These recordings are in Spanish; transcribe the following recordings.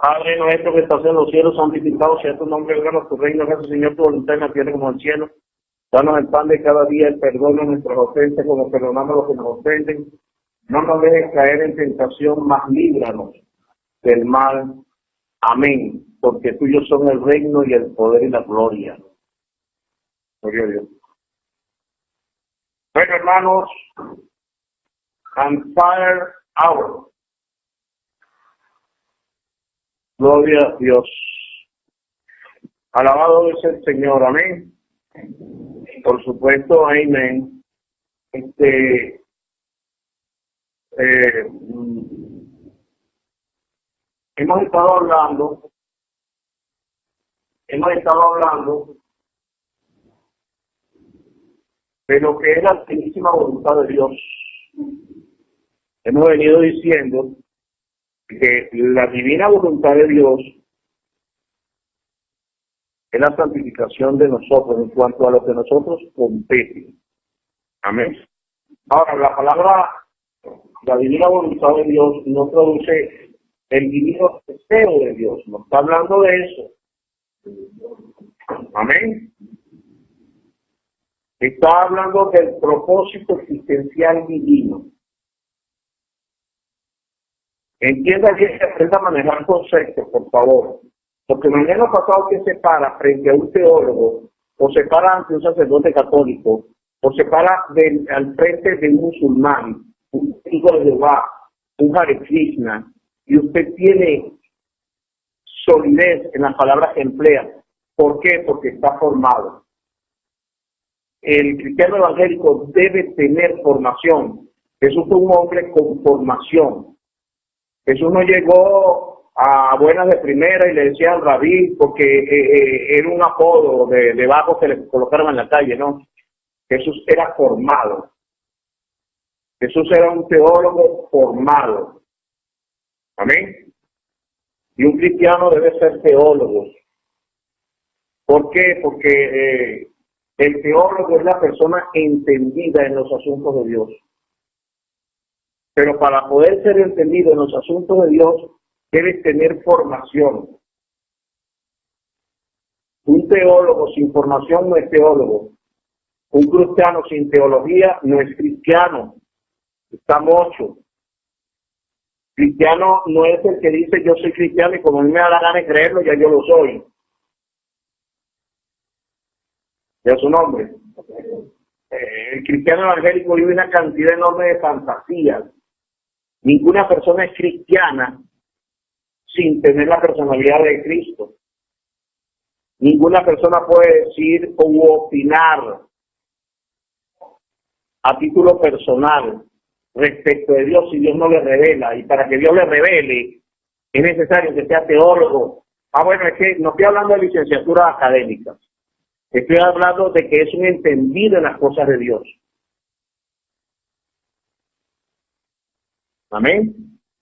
Padre nuestro que estás en los cielos, santificado sea tu nombre, venga tu reino, gracias Señor, tu voluntad en la tierra como en el cielo. Danos el pan de cada día, y perdona nuestras ofensas como perdonamos a los que nos ofenden. No nos dejes caer en tentación, mas líbranos del mal. Amén. Porque tuyos son el reino y el poder y la gloria. Gloria a Dios. Bueno, hermanos, and fire hour. Gloria a Dios. Alabado es el Señor. Amén. Por supuesto, amén. Hemos estado hablando de lo que es la santísima voluntad de Dios. Hemos venido diciendo que la divina voluntad de Dios es la santificación de nosotros en cuanto a lo que nosotros compete. Amén. Ahora, la palabra, la divina voluntad de Dios no produce el divino deseo de Dios, no está hablando de eso. Amén. Está hablando del propósito existencial divino. Entienda que se aprenda a manejar conceptos, por favor. Porque mañana pasado que se para frente a un teólogo, o se para ante un sacerdote católico, o se para al frente de un musulmán, un testigo de Jehová, un Hare Krishna, y usted tiene solidez en las palabras que emplea. ¿Por qué? Porque está formado. El cristiano evangélico debe tener formación. Jesús fue un hombre con formación. Jesús no llegó a buenas de primera y le decían rabí porque era un apodo de vagos que le colocaron en la calle, ¿no? Jesús era formado. Jesús era un teólogo formado. Amén. Y un cristiano debe ser teólogo. ¿Por qué? Porque el teólogo es la persona entendida en los asuntos de Dios. Pero para poder ser entendido en los asuntos de Dios, debes tener formación. Un teólogo sin formación no es teólogo. Un cristiano sin teología no es cristiano. Está mocho. Cristiano no es el que dice yo soy cristiano y como a mí me da la gana de creerlo, ya yo lo soy. Ya su nombre. El cristiano evangélico vive una cantidad enorme de fantasías. Ninguna persona es cristiana sin tener la personalidad de Cristo. Ninguna persona puede decir o opinar a título personal respecto de Dios si Dios no le revela. Y para que Dios le revele es necesario que sea teólogo. Bueno, es que no estoy hablando de licenciaturas académicas. Estoy hablando de que es un entendido en las cosas de Dios. Amén.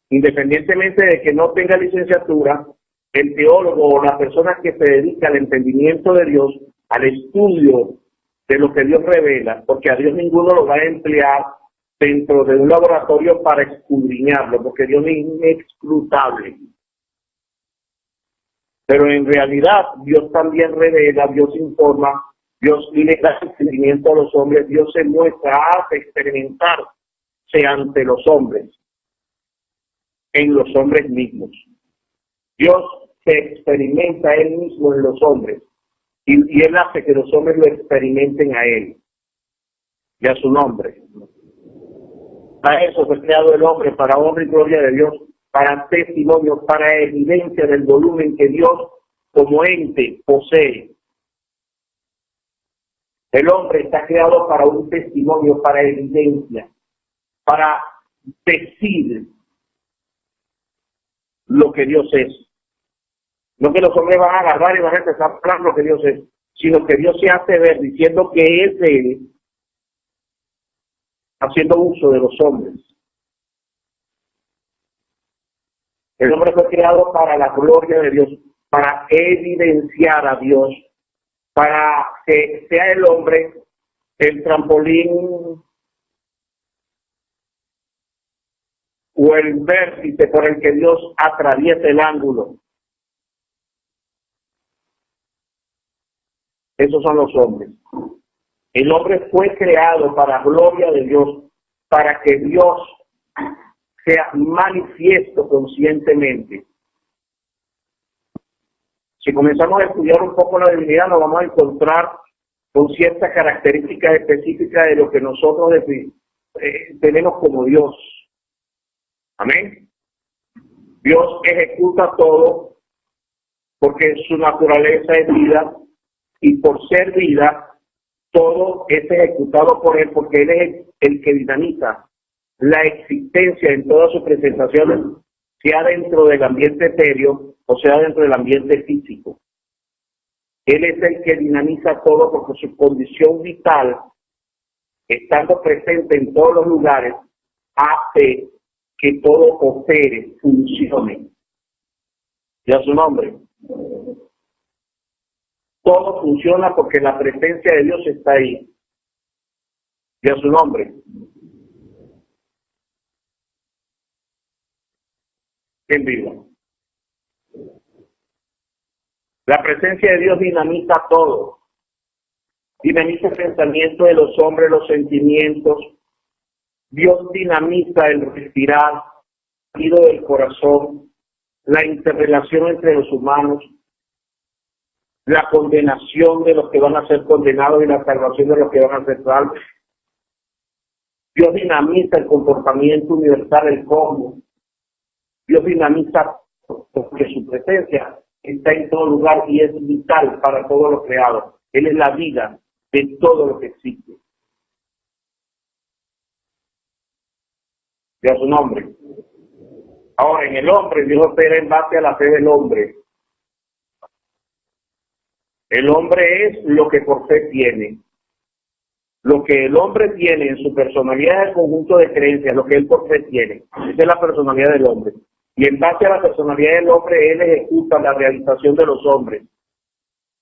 Independientemente de que no tenga licenciatura, el teólogo o la persona que se dedica al entendimiento de Dios, al estudio de lo que Dios revela, porque a Dios ninguno lo va a emplear dentro de un laboratorio para escudriñarlo, porque Dios es inescrutable. Pero en realidad Dios también revela, Dios informa, Dios le da entendimiento a los hombres, Dios se muestra, hace experimentarse ante los hombres, en los hombres mismos. Dios se experimenta a Él mismo en los hombres y Él hace que los hombres lo experimenten a Él y a su nombre. Para eso fue creado el hombre, para honra y gloria de Dios, para testimonio, para evidencia del volumen que Dios como ente posee. El hombre está creado para un testimonio, para evidencia, para decir lo que Dios es. No que los hombres van a agarrar y van a empezar a hablar lo que Dios es, sino que Dios se hace ver diciendo que es Él, haciendo uso de los hombres. El hombre fue creado para la gloria de Dios, para evidenciar a Dios, para que sea el hombre el trampolín o el vértice por el que Dios atraviesa el ángulo. Esos son los hombres. El hombre fue creado para gloria de Dios, para que Dios sea manifiesto conscientemente. Si comenzamos a estudiar un poco la divinidad, nos vamos a encontrar con ciertas características específicas de lo que nosotros tenemos como Dios. Amén. Dios ejecuta todo porque su naturaleza es vida, y por ser vida, todo es ejecutado por Él, porque Él es el que dinamiza la existencia en todas sus presentaciones, sea dentro del ambiente etéreo o sea dentro del ambiente físico. Él es el que dinamiza todo porque su condición vital, estando presente en todos los lugares, hace que todo opere, funcione. Ya su nombre. Todo funciona porque la presencia de Dios está ahí. Ya su nombre. ¿Quién viva? La presencia de Dios dinamiza todo. Dinamiza el pensamiento de los hombres, los sentimientos. Dios dinamiza el respirar, el latido del corazón, la interrelación entre los humanos, la condenación de los que van a ser condenados y la salvación de los que van a ser salvos. Dios dinamiza el comportamiento universal del cosmos. Dios dinamiza porque su presencia está en todo lugar y es vital para todo lo creado. Él es la vida de todo lo que existe. Ya su nombre. Ahora, en el hombre, Dios opera en base a la fe del hombre. El hombre es lo que por fe tiene. Lo que el hombre tiene en su personalidad es el conjunto de creencias, lo que él por fe tiene. Esa es la personalidad del hombre. Y en base a la personalidad del hombre, él ejecuta la realización de los hombres,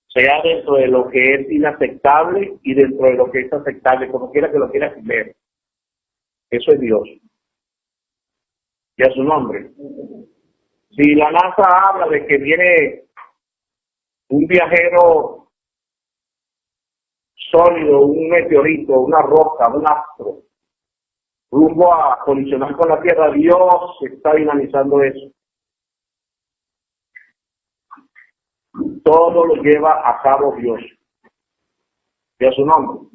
sea dentro de lo que es inaceptable y dentro de lo que es aceptable, como quiera que lo quiera ver. Eso es Dios. Ya su nombre. Si la NASA habla de que viene un viajero sólido, un meteorito, una roca, un astro, rumbo a colisionar con la Tierra, Dios está dinamizando eso. Todo lo lleva a cabo Dios. Ya su nombre.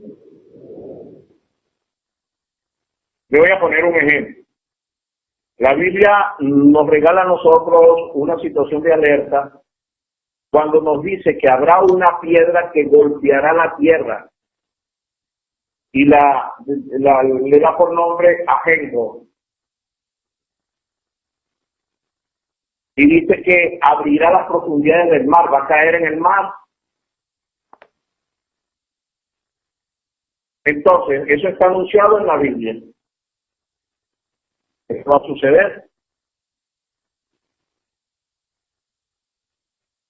Le voy a poner un ejemplo. La Biblia nos regala a nosotros una situación de alerta cuando nos dice que habrá una piedra que golpeará la tierra y le da por nombre Ajenjo. Y dice que abrirá las profundidades del mar, va a caer en el mar. Entonces, eso está anunciado en la Biblia. Eso va a suceder.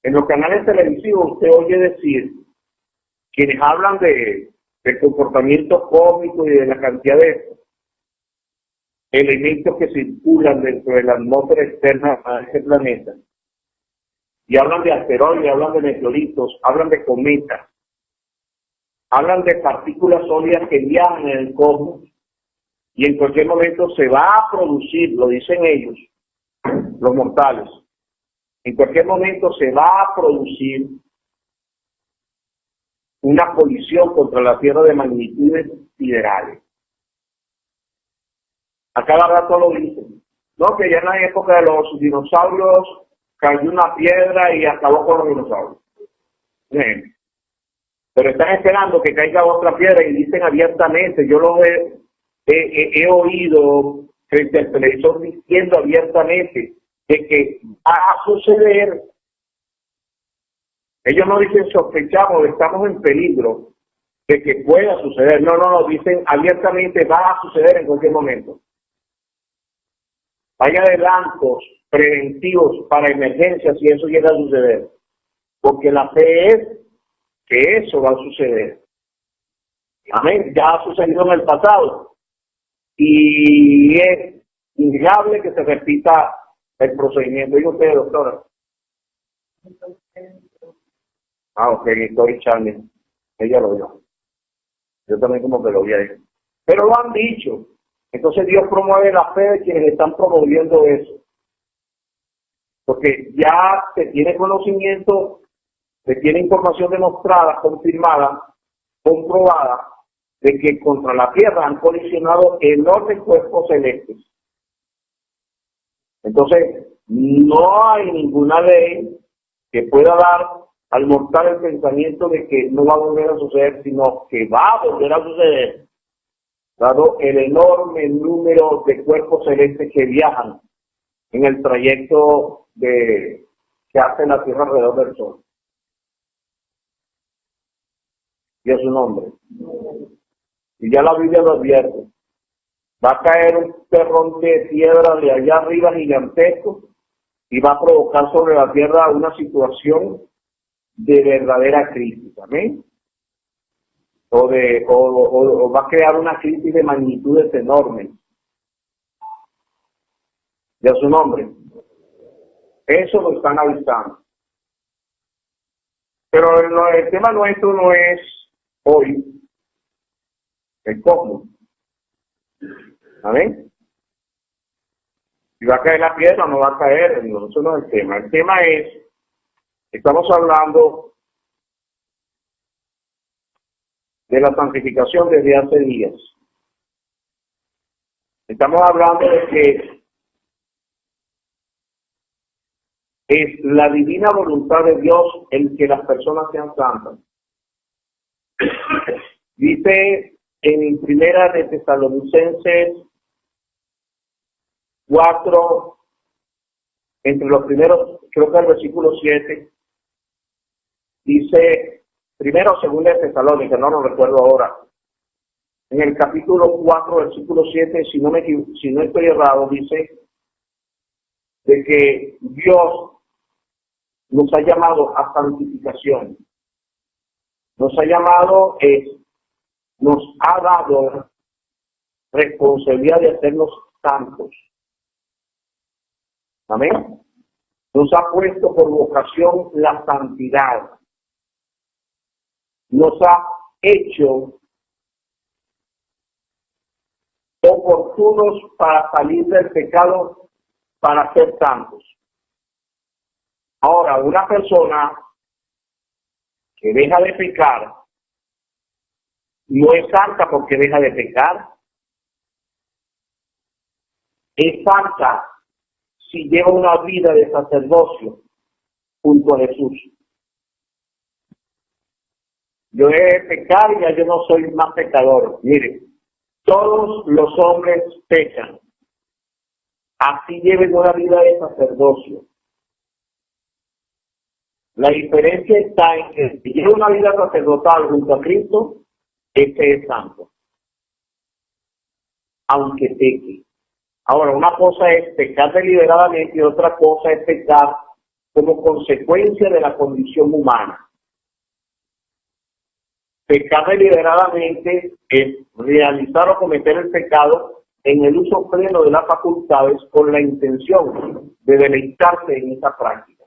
En los canales televisivos usted oye decir, quienes hablan de comportamiento cósmico y de la cantidad de elementos que circulan dentro de la atmósfera externa a este planeta, y hablan de asteroides, hablan de meteoritos, hablan de cometas, hablan de partículas sólidas que viajan en el cosmos, y en cualquier momento se va a producir, lo dicen ellos, los mortales, en cualquier momento se va a producir una colisión contra la Tierra de magnitudes siderales. A cada rato lo dicen. No, que ya en la época de los dinosaurios cayó una piedra y acabó con los dinosaurios. Bien. Pero están esperando que caiga otra piedra y dicen abiertamente, yo lo he oído frente al televisor diciendo abiertamente de que va a suceder. Ellos no dicen sospechamos, estamos en peligro de que pueda suceder. No, dicen abiertamente va a suceder en cualquier momento. Hay adelantos preventivos para emergencias si eso llega a suceder. Porque la fe es que eso va a suceder. Amén. Ya ha sucedido en el pasado. Y es inviable que se repita el procedimiento. Digo usted, doctora. Ah, ok, Tori Charlie. Ella lo vio. Yo también como que lo vi ahí. Pero lo han dicho. Entonces Dios promueve la fe de quienes están promoviendo eso. Porque ya se tiene conocimiento, se tiene información demostrada, confirmada, comprobada, de que contra la Tierra han colisionado enormes cuerpos celestes. Entonces, no hay ninguna ley que pueda dar al mortal el pensamiento de que no va a volver a suceder, sino que va a volver a suceder, dado el enorme número de cuerpos celestes que viajan en el trayecto que hace la Tierra alrededor del Sol. Y es su nombre. Y ya la Biblia lo advierte. Va a caer un terrón de piedra de allá arriba gigantesco y va a provocar sobre la Tierra una situación de verdadera crisis. ¿Amén? O va a crear una crisis de magnitudes enormes. Ya su nombre. Eso lo están avisando. Pero el tema nuestro no es hoy el cosmos. ¿Amén? Si va a caer la piedra o no va a caer, no, eso no es el tema. El tema es, estamos hablando de la santificación desde hace días. Estamos hablando de que es la divina voluntad de Dios el que las personas sean santas. Dice en Primera de Tesalonicenses 4, entre los primeros, creo que el versículo 7, dice, primero o segunda de Tesalónica, no lo recuerdo ahora. En el capítulo 4, versículo 7, si no estoy errado, dice de que Dios nos ha llamado a santificación. Nos ha llamado, nos ha dado responsabilidad de hacernos santos. Amén. Nos ha puesto por vocación la santidad. Nos ha hecho oportunos para salir del pecado, para ser santos. Ahora, una persona que deja de pecar no es santa porque deja de pecar. Es santa si lleva una vida de sacerdocio junto a Jesús. Yo he de pecar y ya yo no soy más pecador. Mire, todos los hombres pecan. Así lleven una vida de sacerdocio. La diferencia está en que si lleva una vida sacerdotal junto a Cristo, ese es santo. Aunque peque. Ahora, una cosa es pecar deliberadamente y otra cosa es pecar como consecuencia de la condición humana. Pecar deliberadamente es realizar o cometer el pecado en el uso pleno de las facultades con la intención de deleitarse en esa práctica.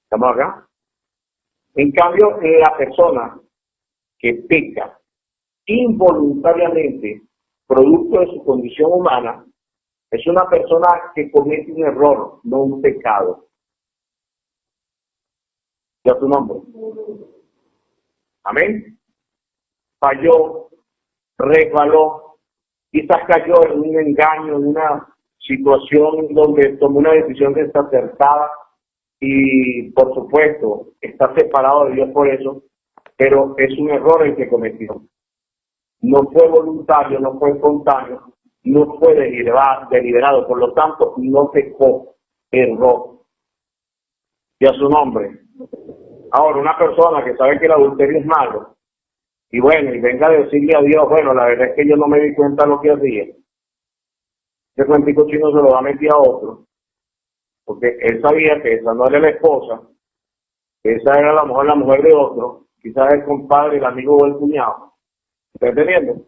¿Estamos acá? En cambio, la persona que peca involuntariamente, producto de su condición humana, es una persona que comete un error, no un pecado. ¿Ya tu nombre? Amén. Falló, resbaló, quizás cayó en un engaño, en una situación donde tomó una decisión desacertada y, por supuesto, está separado de Dios por eso, pero es un error el que cometió. No fue voluntario, no fue espontáneo, no fue deliberado, por lo tanto, no pecó, erró. Y a su nombre. Ahora, una persona que sabe que el adulterio es malo, y bueno, y venga a decirle a Dios, bueno, la verdad es que yo no me di cuenta de lo que hacía. Ese cuentico chino se lo va a meter a otro, porque él sabía que esa no era la esposa, que esa era a lo mejor la mujer de otro, quizás el compadre, el amigo o el cuñado. ¿Está entendiendo?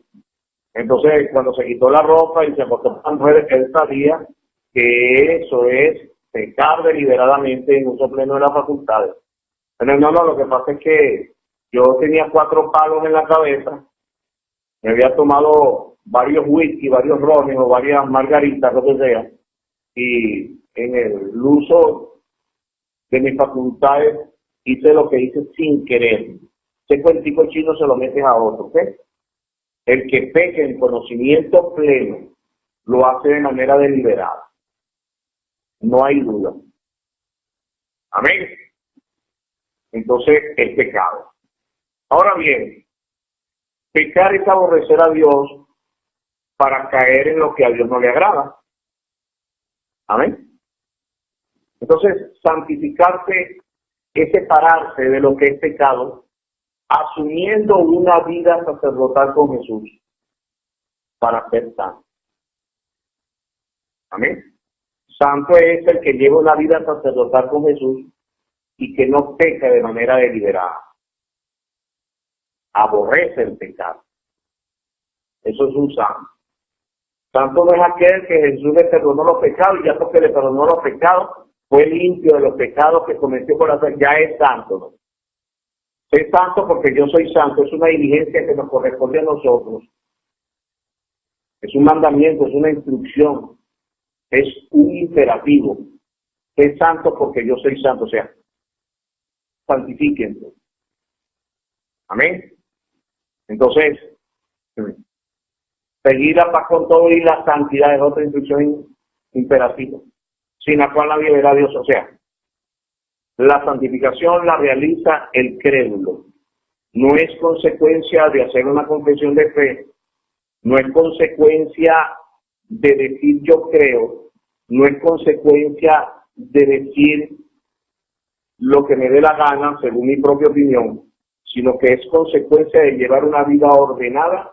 Entonces, cuando se quitó la ropa y se acostó con las mujeres, él sabía que eso es pecar deliberadamente en uso pleno de las facultades. Pero no, lo que pasa es que yo tenía 4 palos en la cabeza, me había tomado varios whisky, varios rones o varias margaritas, lo que sea, y en el uso de mis facultades hice lo que hice sin querer. Ese cuentico chino se lo metes a otro, ¿ok? El que peque en conocimiento pleno lo hace de manera deliberada. No hay duda. Amén. Entonces es pecado. Ahora bien, pecar es aborrecer a Dios para caer en lo que a Dios no le agrada. Amén. Entonces, santificarse es separarse de lo que es pecado, asumiendo una vida sacerdotal con Jesús para ser santo. Amén. Santo es el que lleva una vida sacerdotal con Jesús y que no peca de manera deliberada. Aborrece el pecado. Eso es un santo. Santo no es aquel que Jesús le perdonó los pecados y ya porque le perdonó los pecados, fue limpio de los pecados que cometió por hacer, ya es santo, ¿no? Es santo porque yo soy santo, es una diligencia que nos corresponde a nosotros. Es un mandamiento, es una instrucción, es un imperativo. Es santo porque yo soy santo, o sea, santifíquense. Amén. Entonces, seguir la paz con todo y la santidad es otra instrucción imperativa, sin la cual nadie verá a Dios. O sea, la santificación la realiza el crédulo. No es consecuencia de hacer una confesión de fe, no es consecuencia de decir yo creo, no es consecuencia de decir lo que me dé la gana según mi propia opinión, sino que es consecuencia de llevar una vida ordenada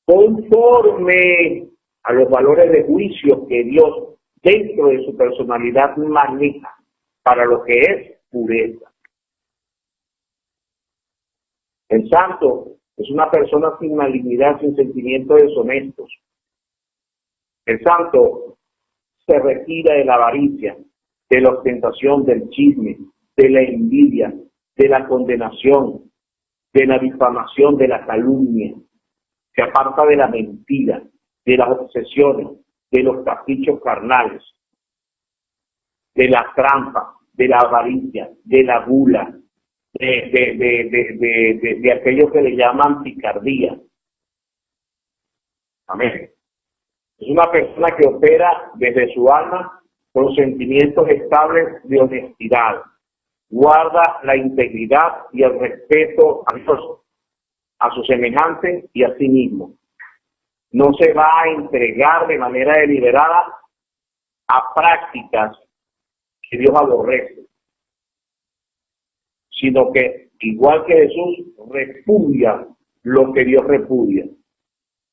conforme a los valores de juicio que Dios dentro de su personalidad maneja para lo que es pureza. El santo es una persona sin malignidad, sin sentimientos deshonestos. El santo se retira de la avaricia, de la ostentación, del chisme, de la envidia, de la condenación, de la difamación, de la calumnia. Se aparta de la mentira, de las obsesiones, de los caprichos carnales, de la trampa, de la avaricia, de la gula, de aquello que le llaman picardía. Amén. Es una persona que opera desde su alma con sentimientos estables de honestidad. Guarda la integridad y el respeto a Dios, a su semejante y a sí mismo. No se va a entregar de manera deliberada a prácticas que Dios aborrece, sino que, igual que Jesús, repudia lo que Dios repudia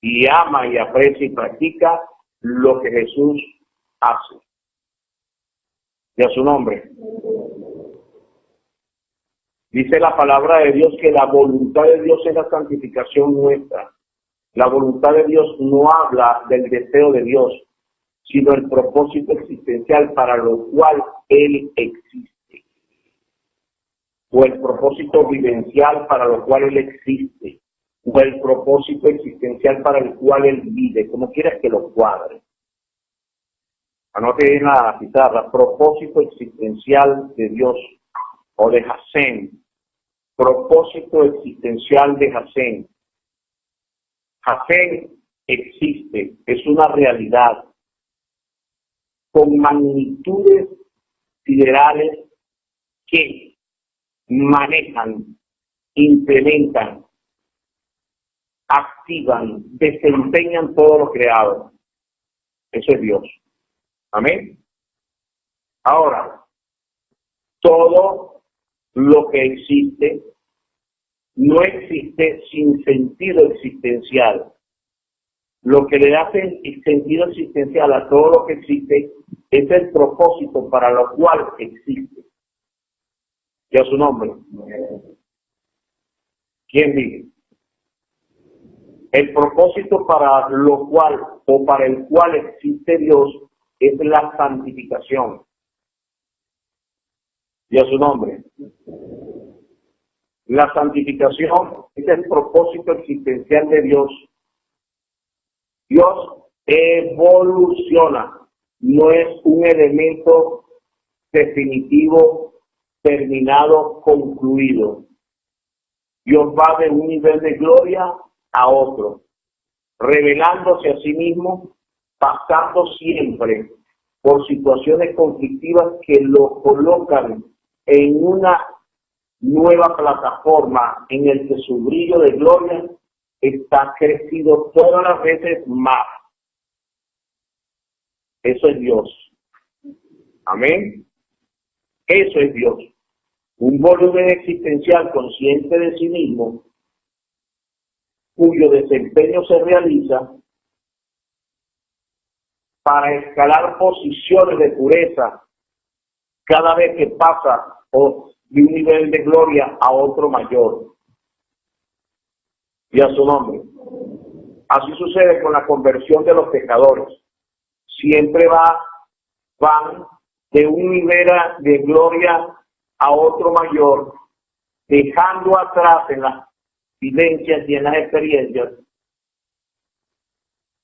y ama y aprecia y practica lo que Jesús hace. Y a su nombre. Dice la palabra de Dios que la voluntad de Dios es la santificación nuestra. La voluntad de Dios no habla del deseo de Dios, sino el propósito existencial para lo cual Él existe. O el propósito vivencial para lo cual Él existe. O el propósito existencial para el cual Él vive, como quieras que lo cuadre. Anote en la pizarra, propósito existencial de Dios o de Hashem. Propósito existencial de Hashem. Hashem existe, es una realidad con magnitudes siderales que manejan, implementan, activan, desempeñan todo lo creado. Eso es Dios. Amén. Ahora, todo lo que existe no existe sin sentido existencial. Lo que le da sentido existencial a todo lo que existe es el propósito para lo cual existe. ¿Ya su nombre? ¿Quién dice? El propósito para lo cual o para el cual existe Dios es la santificación. Y a su nombre. La santificación es el propósito existencial de Dios. Dios evoluciona, no es un elemento definitivo, terminado, concluido. Dios va de un nivel de gloria a otro, revelándose a sí mismo, pasando siempre por situaciones conflictivas que lo colocan en una nueva plataforma en el que su brillo de gloria está crecido todas las veces más. Eso es Dios. Amén. Eso es Dios. Un volumen existencial consciente de sí mismo, cuyo desempeño se realiza para escalar posiciones de pureza cada vez que pasa de un nivel de gloria a otro mayor. Y a su nombre. Así sucede con la conversión de los pecadores. Siempre van de un nivel de gloria a otro mayor, dejando atrás en las vivencias y en las experiencias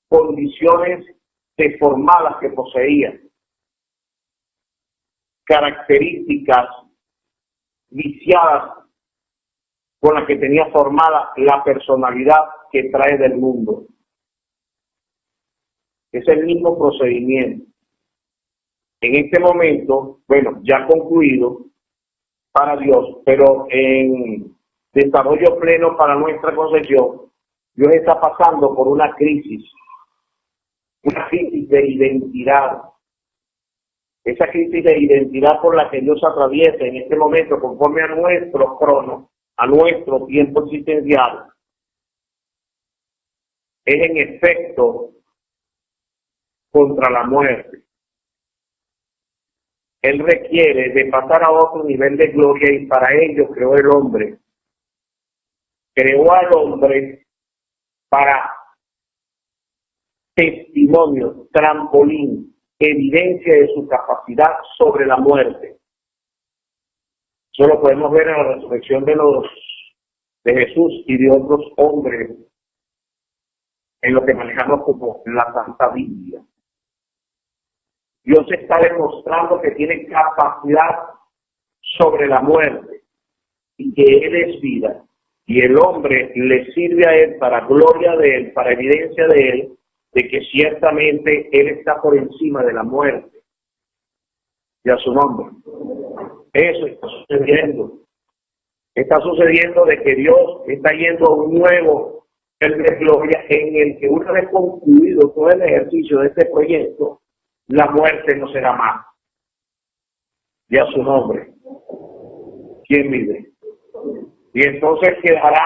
condiciones deformadas que poseían, características viciadas con las que tenía formada la personalidad que trae del mundo. Es el mismo procedimiento. En este momento, bueno, ya concluido para Dios, pero en desarrollo pleno para nuestra concepción, Dios está pasando por una crisis de identidad. Esa crisis de identidad por la que Dios atraviesa en este momento, conforme a nuestro crono, a nuestro tiempo existencial, es en efecto contra la muerte. Él requiere de pasar a otro nivel de gloria y para ello creó el hombre. Creó al hombre para testimonio, trampolín, evidencia de su capacidad sobre la muerte. Eso lo podemos ver en la resurrección de Jesús y de otros hombres en lo que manejamos como la Santa Biblia. Dios está demostrando que tiene capacidad sobre la muerte y que Él es vida. Y el hombre le sirve a Él para gloria de Él, para evidencia de Él, de que ciertamente Él está por encima de la muerte. Y a su nombre. Eso está sucediendo. Está sucediendo de que Dios está yendo a un nuevo nivel de gloria en el que una vez concluido todo el ejercicio de este proyecto, la muerte no será más. Y a su nombre. ¿Quién vive? Y entonces quedará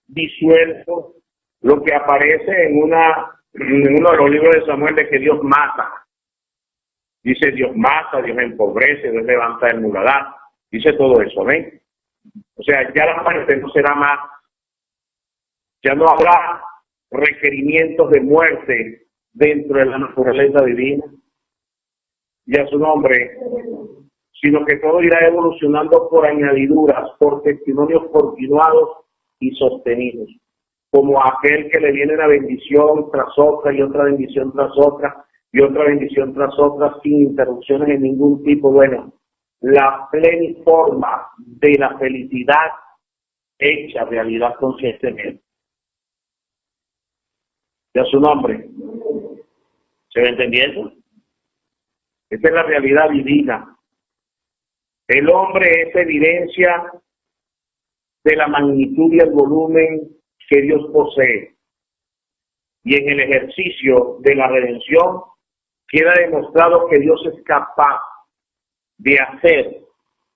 disuelto lo que aparece en uno de los libros de Samuel de que Dios mata. Dice Dios mata, Dios empobrece, Dios levanta el muladar. Dice todo eso, ¿ven? O sea, ya la muerte no será más. Ya no habrá requerimientos de muerte dentro de la naturaleza divina. Y a su nombre, sino que todo irá evolucionando por añadiduras, por testimonios continuados y sostenidos, como aquel que le viene una bendición tras otra y otra bendición tras otra y otra bendición tras otra sin interrupciones de ningún tipo. Bueno, la pleniforma de la felicidad hecha realidad conscientemente. Y a su nombre, ¿se va entendiendo? Esta es la realidad divina. El hombre es evidencia de la magnitud y el volumen que Dios posee. Y en el ejercicio de la redención queda demostrado que Dios es capaz de hacer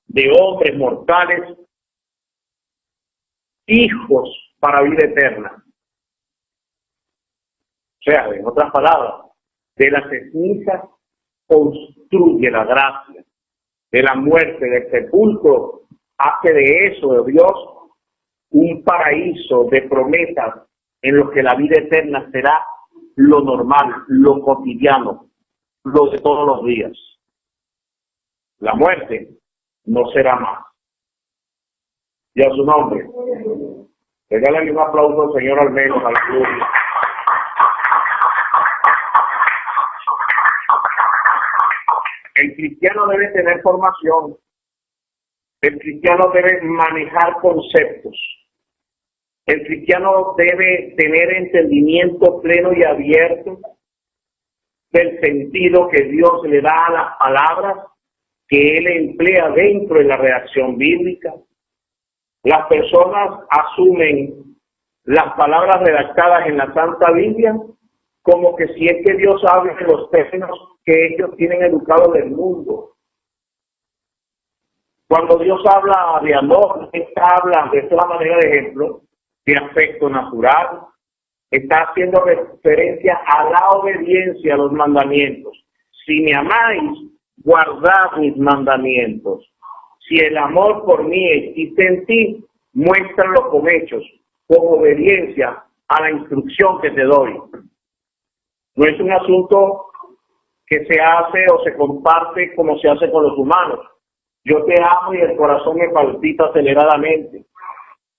de hombres mortales hijos para vida eterna. O sea, en otras palabras, de las cenizas construye la gracia. De la muerte, del sepulcro, hace de eso, de Dios, un paraíso de promesas en los que la vida eterna será lo normal, lo cotidiano, lo de todos los días. La muerte no será más. Y a su nombre, regálale un aplauso al Señor al menos, a la gloria. El cristiano debe tener formación. El cristiano debe manejar conceptos. El cristiano debe tener entendimiento pleno y abierto del sentido que Dios le da a las palabras que Él emplea dentro de la redacción bíblica. Las personas asumen las palabras redactadas en la Santa Biblia como que si es que Dios habla en los términos que ellos tienen educados del mundo. Cuando Dios habla de amor, está hablando, de esta manera de ejemplo, de afecto natural, está haciendo referencia a la obediencia a los mandamientos. Si me amáis, guardad mis mandamientos. Si el amor por mí existe en ti, muéstralo con hechos, con obediencia a la instrucción que te doy. No es un asunto que se hace o se comparte como se hace con los humanos. Yo te amo y el corazón me palpita aceleradamente.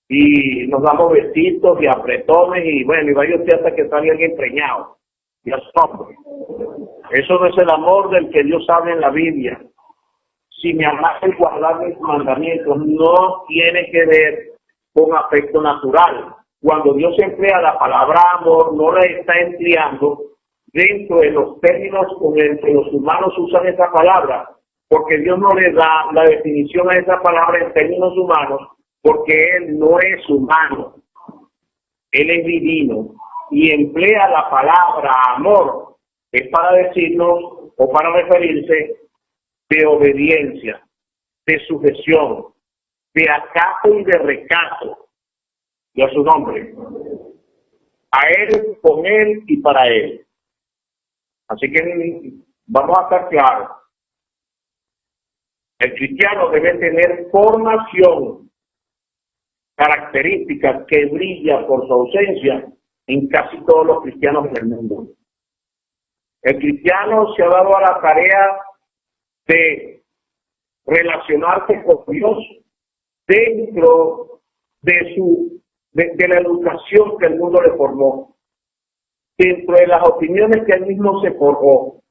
Y nos damos besitos y apretones y bueno, y vaya usted hasta que salga alguien preñado. Y eso no es el amor del que Dios habla en la Biblia. Si me amas y guardar mis mandamientos, no tiene que ver con afecto natural. Cuando Dios emplea la palabra amor, no la está empleando dentro de los términos con el que los humanos usan esa palabra, porque Dios no le da la definición a esa palabra en términos humanos, porque Él no es humano, Él es divino, y emplea la palabra amor, es para decirnos o para referirse de obediencia, de sujeción, de acato y de recato, y a su nombre, a Él, con Él y para Él. Así que vamos a estar claros. El cristiano debe tener formación, características que brilla por su ausencia en casi todos los cristianos del mundo. El cristiano se ha dado a la tarea de relacionarse con Dios dentro de la educación que el mundo le formó, dentro de las opiniones que él mismo se forjó,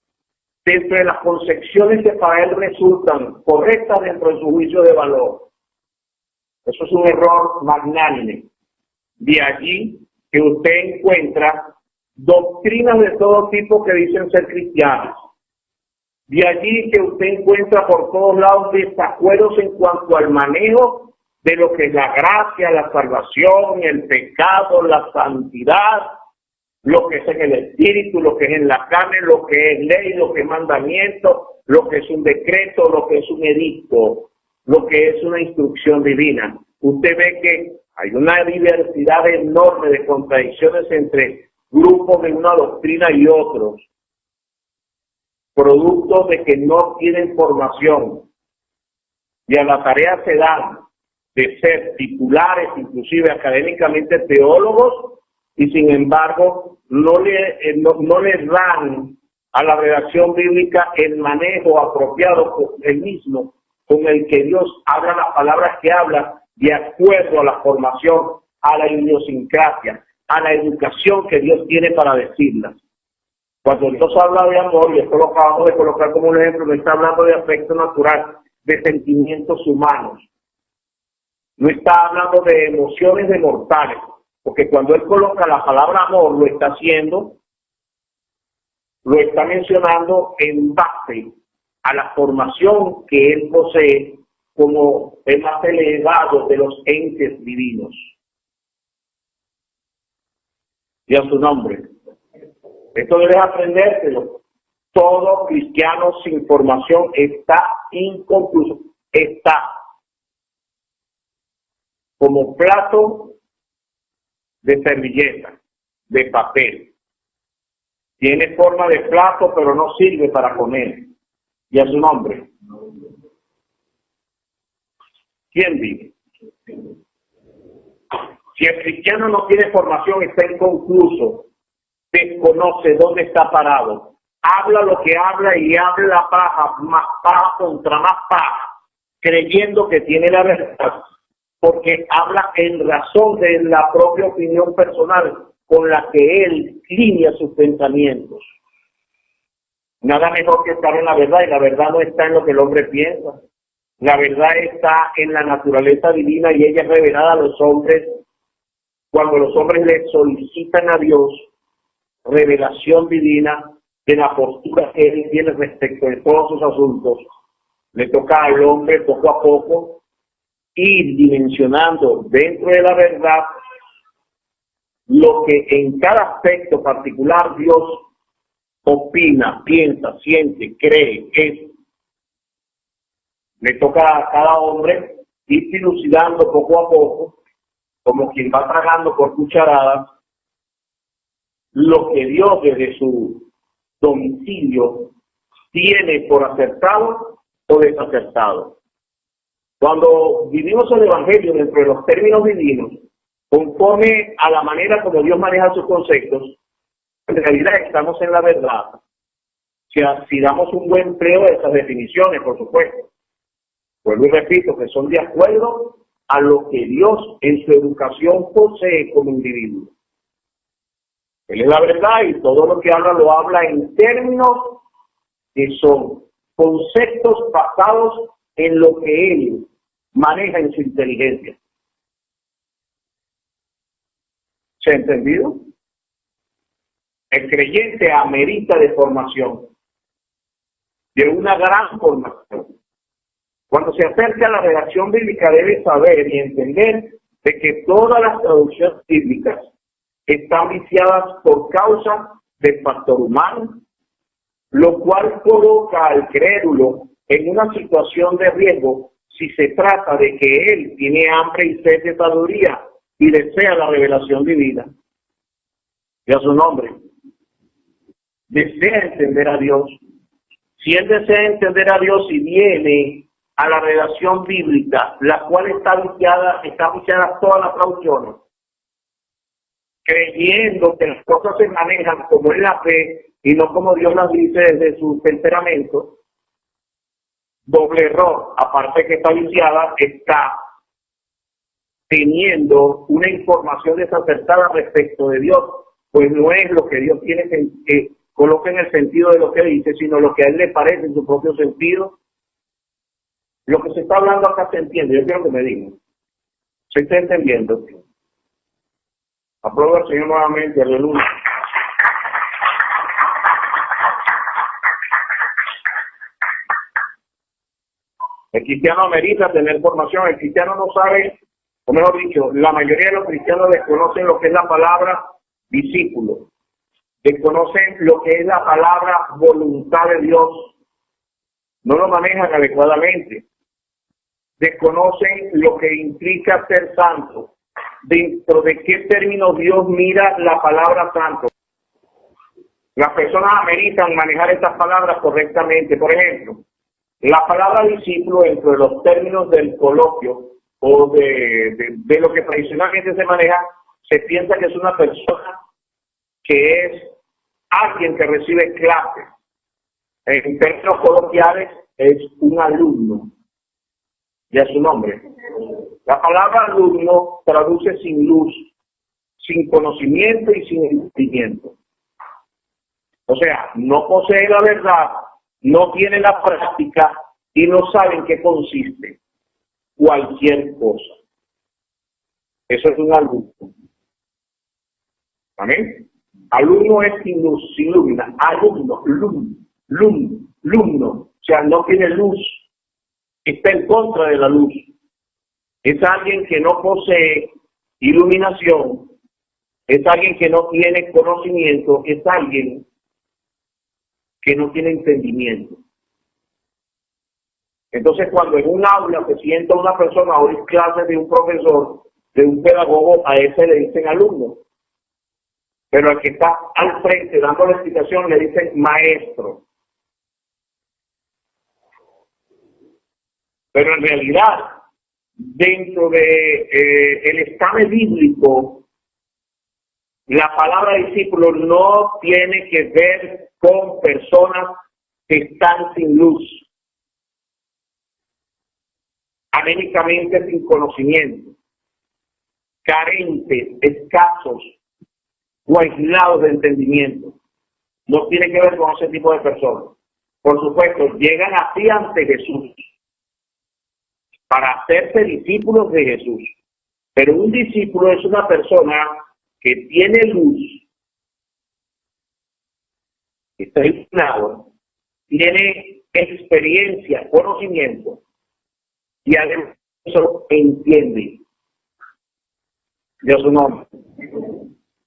dentro de las concepciones que para él resultan correctas dentro de su juicio de valor. Eso es un error magnánime. De allí que usted encuentra doctrinas de todo tipo que dicen ser cristianas. De allí que usted encuentra por todos lados desacuerdos en cuanto al manejo de lo que es la gracia, la salvación, el pecado, la santidad, lo que es en el espíritu, lo que es en la carne, lo que es ley, lo que es mandamiento, lo que es un decreto, lo que es un edicto, lo que es una instrucción divina. Usted ve que hay una diversidad enorme de contradicciones entre grupos de una doctrina y otros, producto de que no tienen formación y a la tarea se dan de ser titulares, inclusive académicamente teólogos, y sin embargo no les dan a la redacción bíblica el manejo apropiado con el mismo, con el que Dios habla las palabras que habla, de acuerdo a la formación, a la idiosincrasia, a la educación que Dios tiene para decirlas. Cuando Dios habla de amor, y esto lo acabamos de colocar como un ejemplo, no está hablando de afecto natural, de sentimientos humanos. No está hablando de emociones de mortales, porque cuando Él coloca la palabra amor, lo está haciendo, lo está mencionando en base a la formación que Él posee como el más elevado de los entes divinos. Y a su nombre. Esto debes aprendérselo. Todo cristiano sin formación está inconcluso. Está como plato de servilleta, de papel. Tiene forma de plato, pero no sirve para comer. Y a su nombre. ¿Quién vive? Si el cristiano no tiene formación, está inconcluso, desconoce dónde está parado, habla lo que habla y habla paja, más paja contra más paja, creyendo que tiene la verdad, porque habla en razón de la propia opinión personal con la que él línea sus pensamientos. Nada mejor que estar en la verdad, y la verdad no está en lo que el hombre piensa. La verdad está en la naturaleza divina, y ella es revelada a los hombres cuando los hombres le solicitan a Dios revelación divina de la postura que él tiene respecto de todos sus asuntos. Le toca al hombre poco a poco ir dimensionando dentro de la verdad lo que en cada aspecto particular Dios opina, piensa, siente, cree, es. Le toca a cada hombre ir dilucidando poco a poco, como quien va tragando por cucharadas, lo que Dios desde su domicilio tiene por acertado o desacertado. Cuando vivimos el Evangelio dentro de los términos divinos, conforme a la manera como Dios maneja sus conceptos, en realidad estamos en la verdad. Si damos un buen empleo de esas definiciones, por supuesto. Vuelvo y repito, que son de acuerdo a lo que Dios en su educación posee como individuo. Él es la verdad, y todo lo que habla lo habla en términos que son conceptos basados en lo que él maneja en su inteligencia. ¿Se ha entendido? El creyente amerita de formación, de una gran formación. Cuando se acerca a la redacción bíblica debe saber y entender de que todas las traducciones bíblicas están viciadas por causa del factor humano, lo cual coloca al crédulo en una situación de riesgo si se trata de que él tiene hambre y sed de sabiduría y desea la revelación divina. Y a su nombre, desea entender a Dios. Si él desea entender a Dios y viene a la redacción bíblica, la cual está viciada todas las traducciones, creyendo que las cosas se manejan como en la fe y no como Dios las dice desde su temperamento, doble error. Aparte que está viciada, está teniendo una información desacertada respecto de Dios, pues no es lo que Dios tiene que coloque en el sentido de lo que dice, sino lo que a él le parece en su propio sentido. Lo que se está hablando acá se entiende. Yo quiero que me digan, ¿se está entendiendo? Aprueba al Señor nuevamente, aleluya. El cristiano amerita tener formación. El cristiano no sabe, o mejor dicho, la mayoría de los cristianos desconocen lo que es la palabra discípulo, desconocen lo que es la palabra voluntad de Dios, no lo manejan adecuadamente, desconocen lo que implica ser santo, dentro de qué términos Dios mira la palabra santo. Las personas ameritan manejar estas palabras correctamente. Por ejemplo, la palabra discípulo, dentro de los términos del coloquio o de lo que tradicionalmente se maneja, se piensa que es una persona que es alguien que recibe clases. En términos coloquiales, es un alumno. Ya su nombre. La palabra alumno traduce sin luz, sin conocimiento y sin entendimiento. O sea, no posee la verdad, no tiene la práctica y no sabe en qué consiste cualquier cosa. Eso es un alumno. ¿Amén? Alumno es sin luz, sin lumina. Alumno, lumno. O sea, no tiene luz. Está en contra de la luz. Es alguien que no posee iluminación. Es alguien que no tiene conocimiento. Es alguien que no tiene entendimiento. Entonces, cuando en un aula se sienta una persona a oír clases de un profesor, de un pedagogo, a ese le dicen alumno. Pero al que está al frente dando la explicación le dicen maestro. Pero en realidad, dentro de el esquema bíblico, la palabra discípulo no tiene que ver con personas que están sin luz, anémicamente sin conocimiento, carentes, escasos o aislados de entendimiento. No tiene que ver con ese tipo de personas. Por supuesto, llegan así ante Jesús para hacerse discípulos de Jesús. Pero un discípulo es una persona que tiene luz, que está iluminado, tiene experiencia, conocimiento, y además eso entiende. Dios su nombre.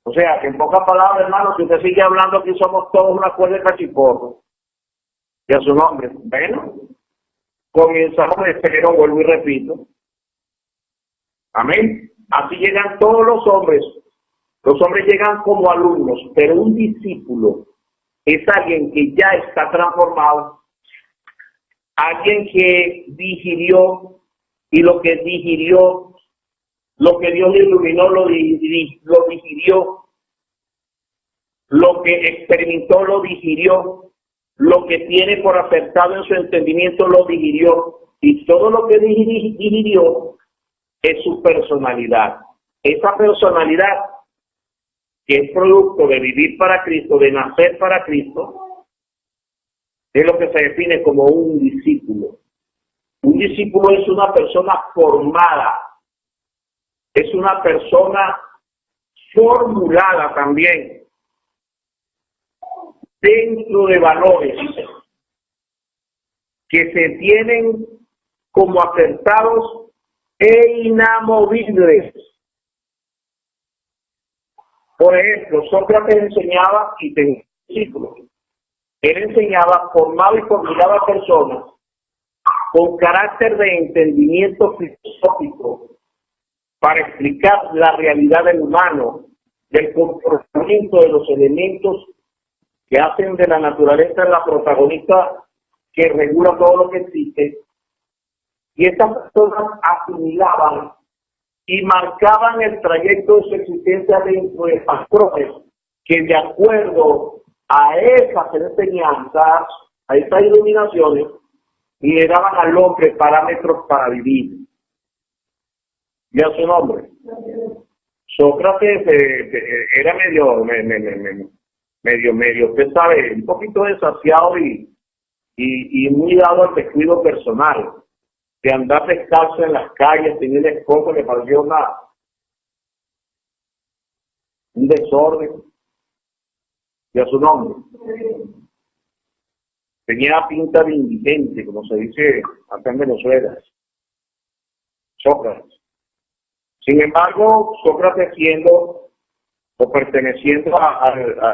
O sea, que en pocas palabras, hermano, si usted sigue hablando aquí somos todos una cuerda de cachiporro. Dios su nombre. Bueno, comenzamos de cero, vuelvo y repito. Amén. Así llegan todos los hombres. Los hombres llegan como alumnos, pero un discípulo es alguien que ya está transformado, alguien que digirió, y lo que digirió, lo que Dios le iluminó, lo digirió, lo que experimentó, lo digirió, lo que tiene por acertado en su entendimiento, lo digirió, y todo lo que digirió es su personalidad. Esa personalidad que es producto de vivir para Cristo, de nacer para Cristo, es lo que se define como un discípulo. Un discípulo es una persona formada, es una persona formulada también dentro de valores que se tienen como acertados e inamovibles. Por ejemplo, Sócrates enseñaba y tenía discípulos. Él enseñaba, formaba y formulaba personas con carácter de entendimiento filosófico para explicar la realidad del humano, del comportamiento de los elementos que hacen de la naturaleza la protagonista que regula todo lo que existe. Y estas personas asimilaban y marcaban el trayecto de su existencia dentro de patrones que, de acuerdo a esas enseñanzas, a estas iluminaciones, le daban al hombre parámetros para vivir. Y a su nombre. Sócrates era medio, usted sabe, un poquito desasiado y muy dado al descuido personal, de andar descalzo en las calles, teniendo escozo, le pareció un desorden. Y a su nombre. Tenía pinta de indigente, como se dice acá en Venezuela. Sócrates. Sin embargo, Sócrates siendo o perteneciendo a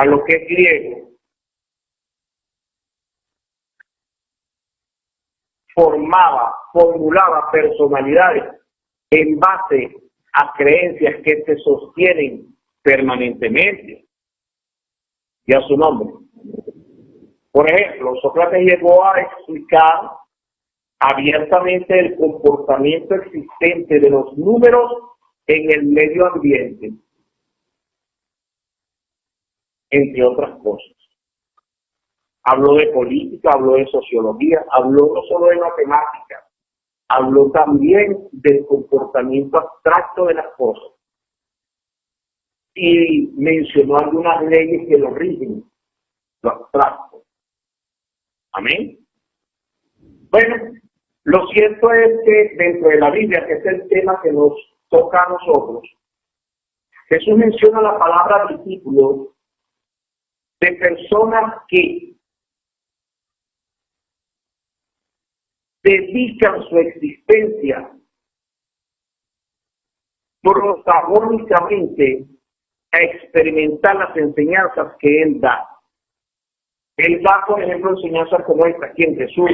lo que es griego, formulaba personalidades en base a creencias que se sostienen permanentemente. Y a su nombre. Por ejemplo, Sócrates llegó a explicar abiertamente el comportamiento existente de los números en el medio ambiente, entre otras cosas. Habló de política, habló de sociología, habló no solo de matemáticas, habló también del comportamiento abstracto de las cosas y mencionó algunas leyes que lo rigen, lo abstracto. Amén. Bueno, lo cierto es que dentro de la Biblia, que es el tema que nos toca a nosotros, Jesús menciona la palabra discípulos de personas que dedican su existencia protagónicamente a experimentar las enseñanzas que Él da. Él da, por ejemplo, enseñanzas como esta aquí en Jesús.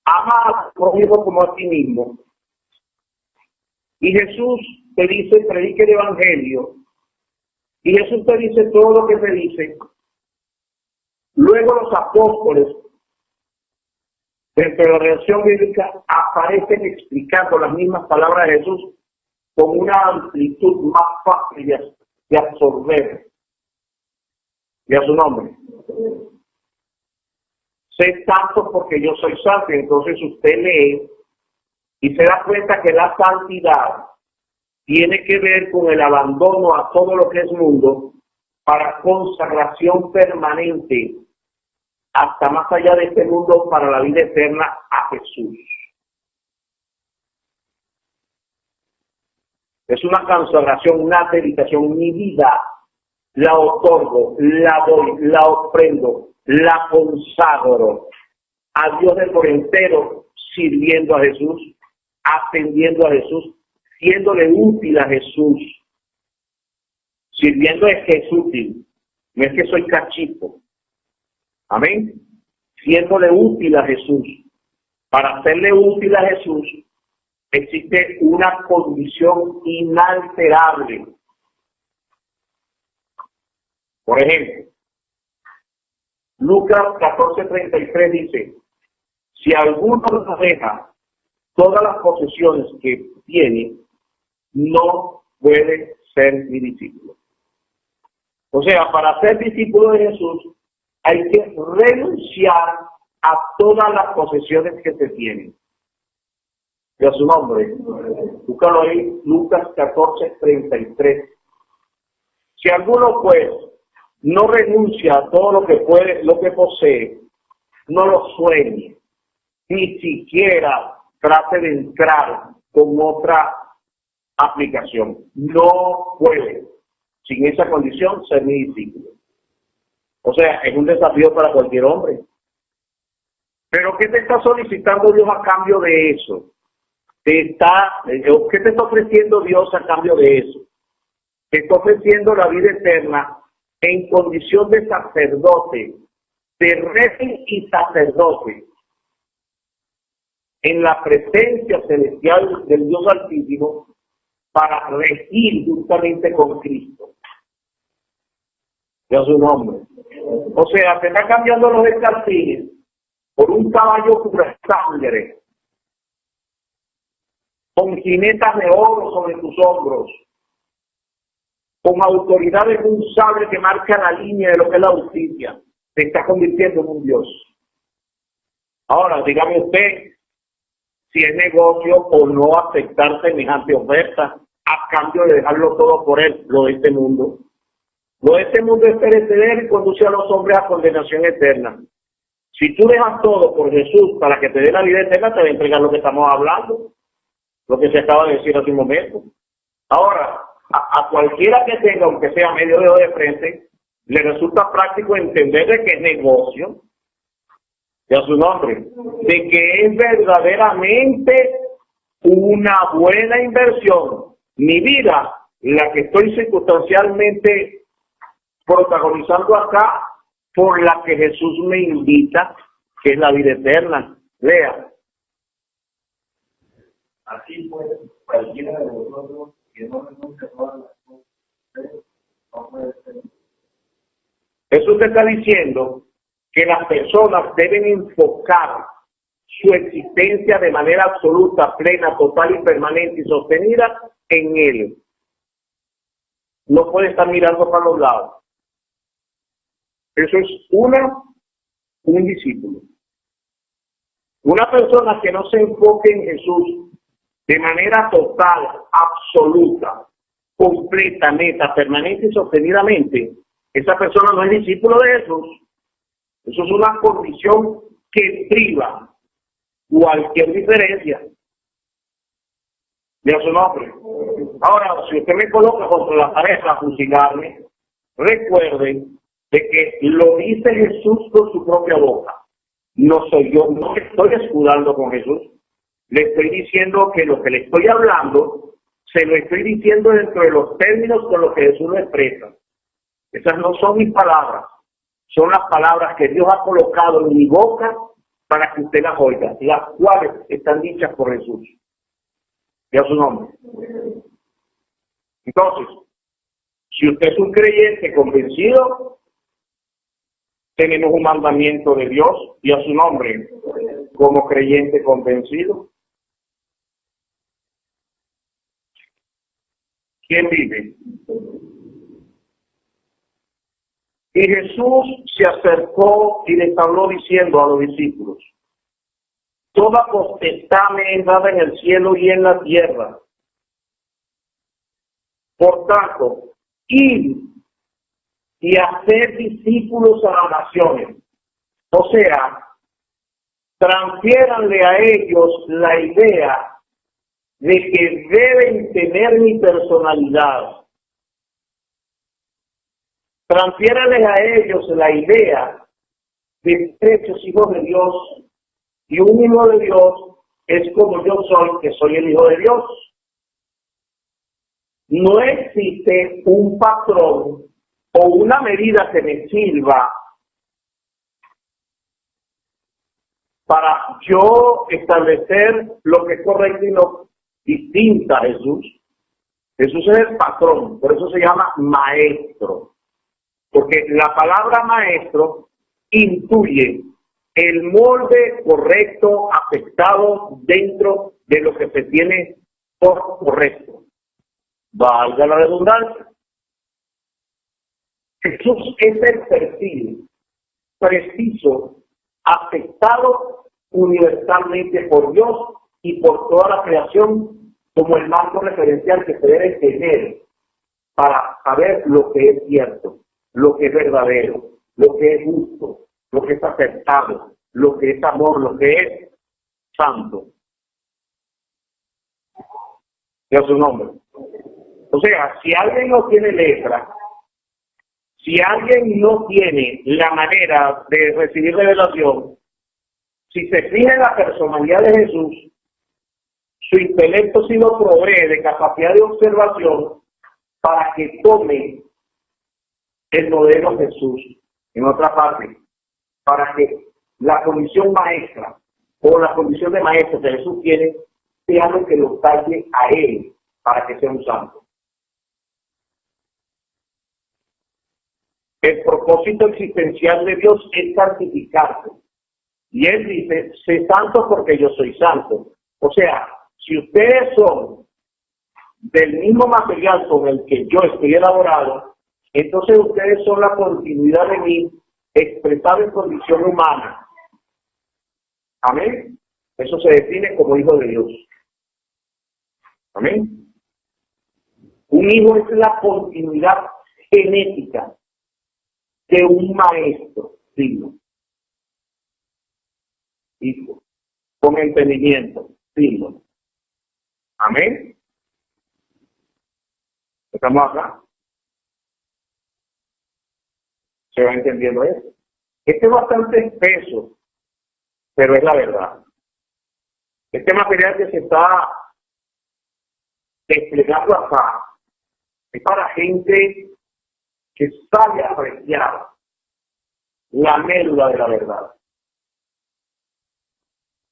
Ama a tu prójimo como a ti mismo. Y Jesús te dice, predique el Evangelio. Y Jesús te dice todo lo que te dice. Luego los apóstoles dentro de la redacción bíblica aparecen explicando las mismas palabras de Jesús con una amplitud más fácil de absorber. Y a su nombre. Sé tanto porque yo soy santo. Y entonces usted lee y se da cuenta que la santidad tiene que ver con el abandono a todo lo que es mundo para consagración permanente hasta más allá de este mundo para la vida eterna a Jesús. Es una consagración, una dedicación. Mi vida la otorgo, la doy, la ofrendo, la consagro a Dios de por entero, sirviendo a Jesús, atendiendo a Jesús, siéndole útil a Jesús. Sirviendo es que es útil, no es que soy cachito. Amén. Siéndole útil a Jesús. Para hacerle útil a Jesús existe una condición inalterable. Por ejemplo, Lucas 14:33 dice, si alguno deja todas las posesiones que tiene, no puede ser mi discípulo. O sea, para ser discípulo de Jesús hay que renunciar a todas las posesiones que se tienen. Y a su nombre, búscalo ahí, Lucas 14:33. Si alguno pues no renuncia a todo lo que puede, lo que posee, no lo sueñe, ni siquiera trate de entrar con otra aplicación. No puede, sin esa condición, ser mi discípulo. O sea, es un desafío para cualquier hombre. Pero ¿qué te está solicitando Dios a cambio de eso? ¿Qué te está ofreciendo Dios a cambio de eso? Te está ofreciendo la vida eterna en condición de sacerdote, de rey y sacerdote, en la presencia celestial del Dios Altísimo, para regir justamente con Cristo. Ya su nombre. O sea, te está cambiando los escarcines por un caballo pura sangre, con jinetas de oro sobre tus hombros, con autoridad de un sable que marca la línea de lo que es la justicia. Te está convirtiendo en un Dios. Ahora, dígame usted si es negocio o no aceptar semejante oferta a cambio de dejarlo todo por él, lo de este mundo. Lo de este mundo es perecedero y conduce a los hombres a condenación eterna. Si tú dejas todo por Jesús para que te dé la vida eterna, te va a entregar lo que estamos hablando, lo que se acaba de decir hace un momento. Ahora, a cualquiera que tenga, aunque sea medio dedo de frente, le resulta práctico entender de que es negocio, y a su nombre, de que es verdaderamente una buena inversión. Mi vida, la que estoy circunstancialmente protagonizando acá, por la que Jesús me invita, que es la vida eterna. Lea. Así pues, cualquiera de vosotros que no renuncie a todas las cosas, no puede ser. Jesús te está diciendo que las personas deben enfocar su existencia de manera absoluta, plena, total y permanente y sostenida en Él. No puede estar mirando para los lados. Eso es un discípulo. Una persona que no se enfoque en Jesús de manera total, absoluta, completa, neta, permanente y sostenidamente, esa persona no es discípulo de Jesús. Eso es una condición que priva cualquier diferencia de su nombre. Ahora, si usted me coloca contra la pared a fusilarme, recuerden de que lo dice Jesús por su propia boca. No soy yo, no estoy escudando con Jesús. Le estoy diciendo que lo que le estoy hablando, se lo estoy diciendo dentro de los términos con los que Jesús lo expresa. Esas no son mis palabras, son las palabras que Dios ha colocado en mi boca para que usted las oiga, las cuales están dichas por Jesús. Y a su nombre. Entonces, si usted es un creyente convencido, tenemos un mandamiento de Dios y a su nombre. como creyente convencido? ¿Quién vive? Y Jesús se acercó y les habló diciendo a los discípulos: toda potestad me es dada en el cielo y en la tierra. Por tanto, id y hacer discípulos a las naciones. O sea, transfiéranle a ellos la idea de que deben tener mi personalidad. Transfiéranles a ellos la idea de ser hechos hijos de Dios, y un hijo de Dios es como yo soy, que soy el hijo de Dios. No existe un patrón o una medida que me sirva para yo establecer lo que es correcto y lo distinto a Jesús. Jesús es el patrón, por eso se llama maestro. Porque la palabra maestro intuye el molde correcto, aceptado dentro de lo que se tiene por correcto. Valga la redundancia. Jesús es el perfil preciso, aceptado universalmente por Dios y por toda la creación como el marco referencial que se debe tener para saber lo que es cierto, lo que es verdadero, lo que es justo, lo que es aceptado, lo que es amor, lo que es santo. Ya su nombre. O sea, si alguien no tiene letra, si alguien no tiene la manera de recibir revelación, si se fija en la personalidad de Jesús, su intelecto sí lo provee de capacidad de observación para que tome el modelo Jesús. En otra parte, para que la condición maestra o la condición de maestro que Jesús tiene sea lo que lo talle a él para que sea un santo. El propósito existencial de Dios es santificarse. Y Él dice, sé santo porque yo soy santo. O sea, si ustedes son del mismo material con el que yo estoy elaborado, entonces ustedes son la continuidad de mí expresada en condición humana. Amén. Eso se define como hijo de Dios. Amén. Un hijo es la continuidad genética de un maestro digno. Hijo. Con entendimiento digno. Amén. ¿Estamos acá? ¿Se va entendiendo eso? Este es bastante espeso, pero es la verdad. Este material que se está desplegando acá es para gente que sabe apreciar la médula de la verdad.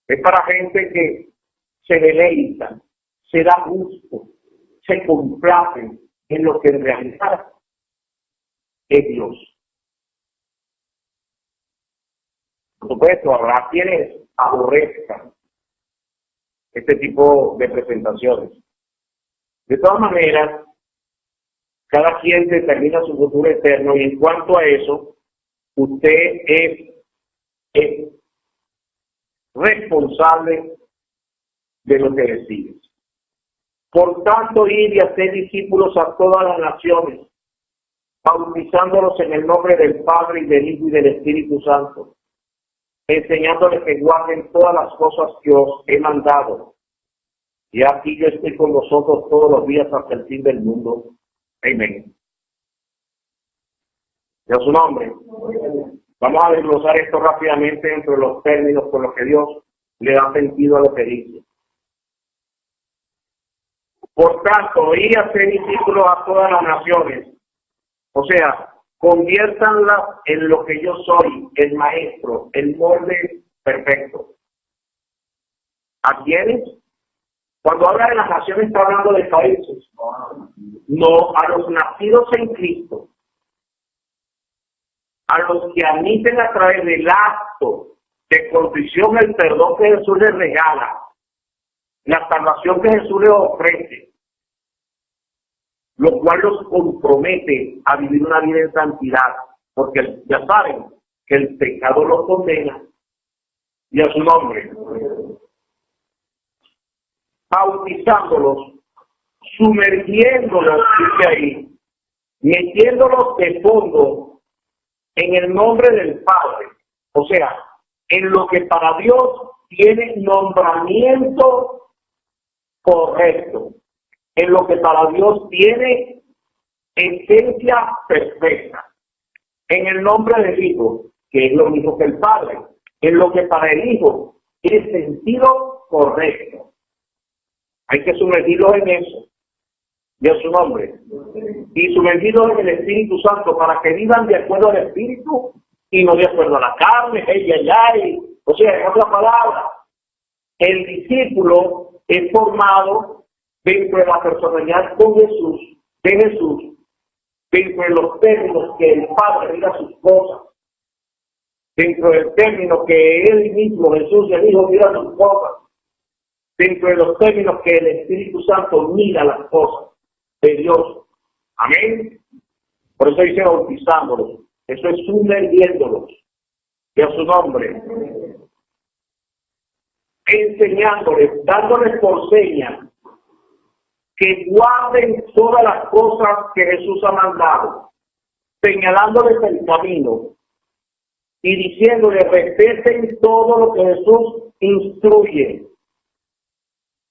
Es para gente que se deleita, se da gusto, se complace en lo que en realidad es Dios. Por supuesto, habrá quienes aborrezcan este tipo de presentaciones. De todas maneras, cada quien determina su futuro eterno y en cuanto a eso, usted es responsable de lo que decide. Por tanto, ir y hacer discípulos a todas las naciones, bautizándolos en el nombre del Padre y del Hijo y del Espíritu Santo, enseñándoles que guarden todas las cosas que os he mandado. Y aquí yo estoy con vosotros todos los días hasta el fin del mundo. Amén. ¿Ya su nombre? Vamos a desglosar esto rápidamente entre los términos con los que Dios le da sentido a lo que dice. Por tanto, ir a ser discípulos a todas las naciones. O sea, conviértanlas en lo que yo soy, el maestro, el molde perfecto. ¿A quiénes? Cuando habla de las naciones está hablando de países. No, a los nacidos en Cristo. A los que admiten a través del acto de contrición, el perdón que Jesús les regala, la salvación que Jesús les ofrece, lo cual los compromete a vivir una vida en santidad, porque ya saben que el pecado los condena, y a su nombre, bautizándolos, sumergiéndolos, dice ahí, metiéndolos de fondo en el nombre del Padre, o sea, en lo que para Dios tiene nombramiento correcto, en lo que para Dios tiene esencia perfecta, en el nombre del Hijo, que es lo mismo que el Padre, en lo que para el Hijo tiene sentido correcto. Hay que sumergirlos en eso, y a su nombre, y sumergirlos en el Espíritu Santo para que vivan de acuerdo al Espíritu y no de acuerdo a la carne. O sea, en otras palabras, el discípulo es formado dentro de la personalidad con Jesús, de Jesús, dentro de los términos que el Padre diga sus cosas, dentro del término que Él mismo, Jesús, el Hijo, mira sus cosas, dentro de los términos que el Espíritu Santo mira las cosas de Dios. Amén. Por eso dice bautizándolos. Eso es sumergiéndolos. Y a su nombre. Enseñándoles, dándoles por señas que guarden todas las cosas que Jesús ha mandado, señalándoles el camino y diciéndoles respeten todo lo que Jesús instruye.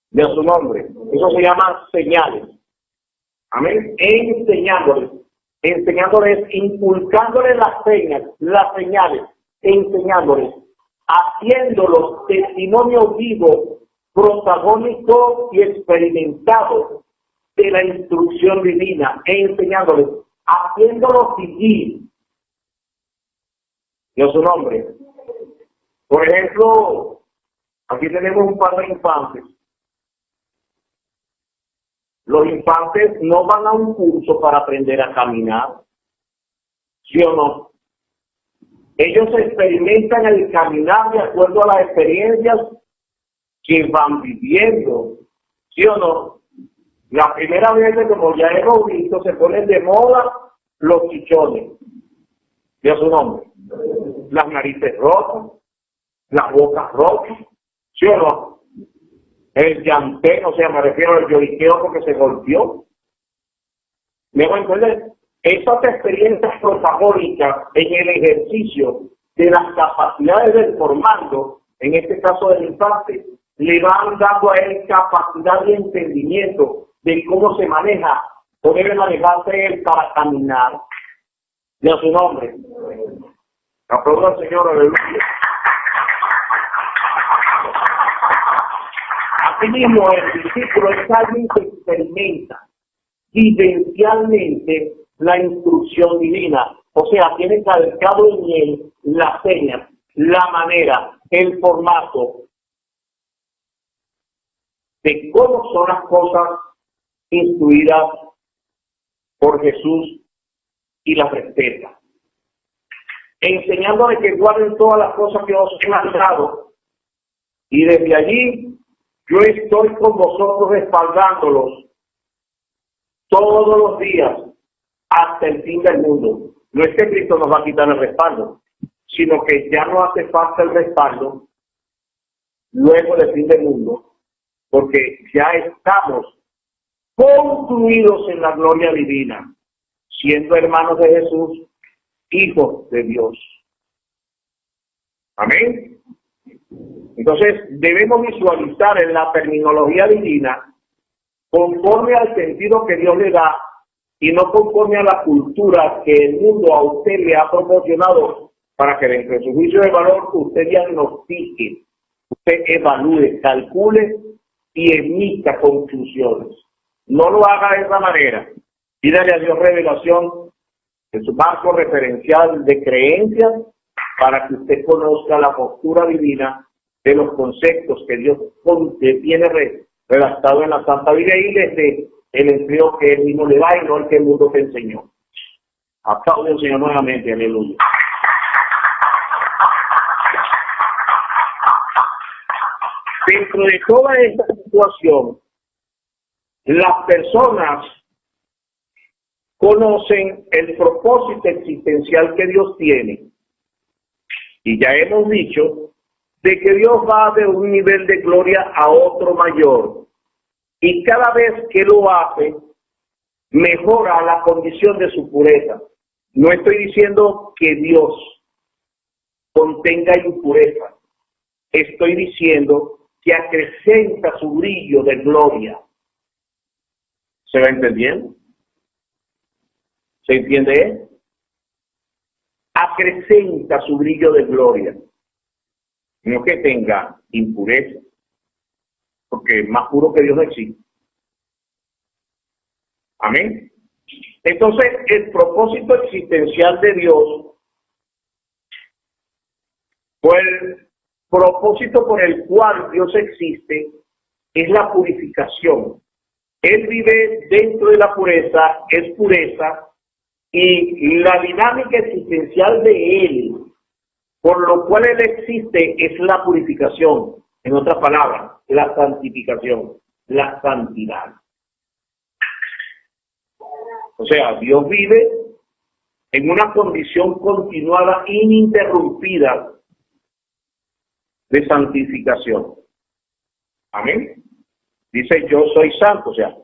De su nombre. Eso se llama señales. Amén. Enseñándoles, inculcándoles las señales, enseñándoles, haciéndolos testimonio vivo, protagónico y experimentado de la instrucción divina, enseñándoles, haciéndolos vivir. De su nombre. Por ejemplo, aquí tenemos un par de infantes. Los infantes no van a un curso para aprender a caminar, ¿sí o no? Ellos experimentan el caminar de acuerdo a las experiencias que van viviendo, ¿sí o no? La primera vez que, como ya hemos visto, se ponen de moda los chichones, ¿sí a su nombre? Las narices rotas, las bocas rotas, ¿sí o no? El llantén, o sea, me refiero al lloriqueo porque se golpeó. ¿Me voy a entender? Estas experiencias protagónicas en el ejercicio de las capacidades del formando, en este caso del infante, le van dando a él capacidad de entendimiento de cómo se maneja o debe manejarse él para caminar. De a su nombre. Aplauda al Señor, aleluya. Asimismo, el discípulo es alguien que experimenta vivencialmente la instrucción divina. O sea, tiene calcado en él las señas, la manera, el formato de cómo son las cosas instruidas por Jesús y las respeta. Enseñándole que guarden todas las cosas que os he mandado. Y desde allí yo estoy con vosotros respaldándolos todos los días hasta el fin del mundo. No es que Cristo nos va a quitar el respaldo, sino que ya no hace falta el respaldo luego del fin del mundo, porque ya estamos concluidos en la gloria divina, siendo hermanos de Jesús, hijos de Dios. Amén. Entonces, debemos visualizar en la terminología divina conforme al sentido que Dios le da y no conforme a la cultura que el mundo a usted le ha proporcionado para que dentro de su juicio de valor usted diagnostique, usted evalúe, calcule y emita conclusiones. No lo haga de esa manera. Pídale a Dios revelación en su marco referencial de creencias para que usted conozca la postura divina de los conceptos que Dios tiene redactado en la Santa Biblia y desde el empleo que Él mismo le da y no el que el mundo te enseñó. Aplaude al Señor nuevamente, aleluya. Dentro de toda esta situación, las personas conocen el propósito existencial que Dios tiene. Y ya hemos dicho de que Dios va de un nivel de gloria a otro mayor. Y cada vez que lo hace, mejora la condición de su pureza. No estoy diciendo que Dios contenga impureza. Estoy diciendo que acrecenta su brillo de gloria. ¿Se va entendiendo? ¿Se entiende? Acrecenta su brillo de gloria. No que tenga impureza, porque más puro que Dios no existe. Amén. Entonces, el propósito existencial de Dios, o el propósito por el cual Dios existe, es la purificación. Él vive dentro de la pureza, es pureza, y la dinámica existencial de Él, por lo cual Él existe, es la purificación. En otras palabras, la santificación, la santidad. O sea, Dios vive en una condición continuada, ininterrumpida de santificación. Amén. Dice, yo soy santo, o sea,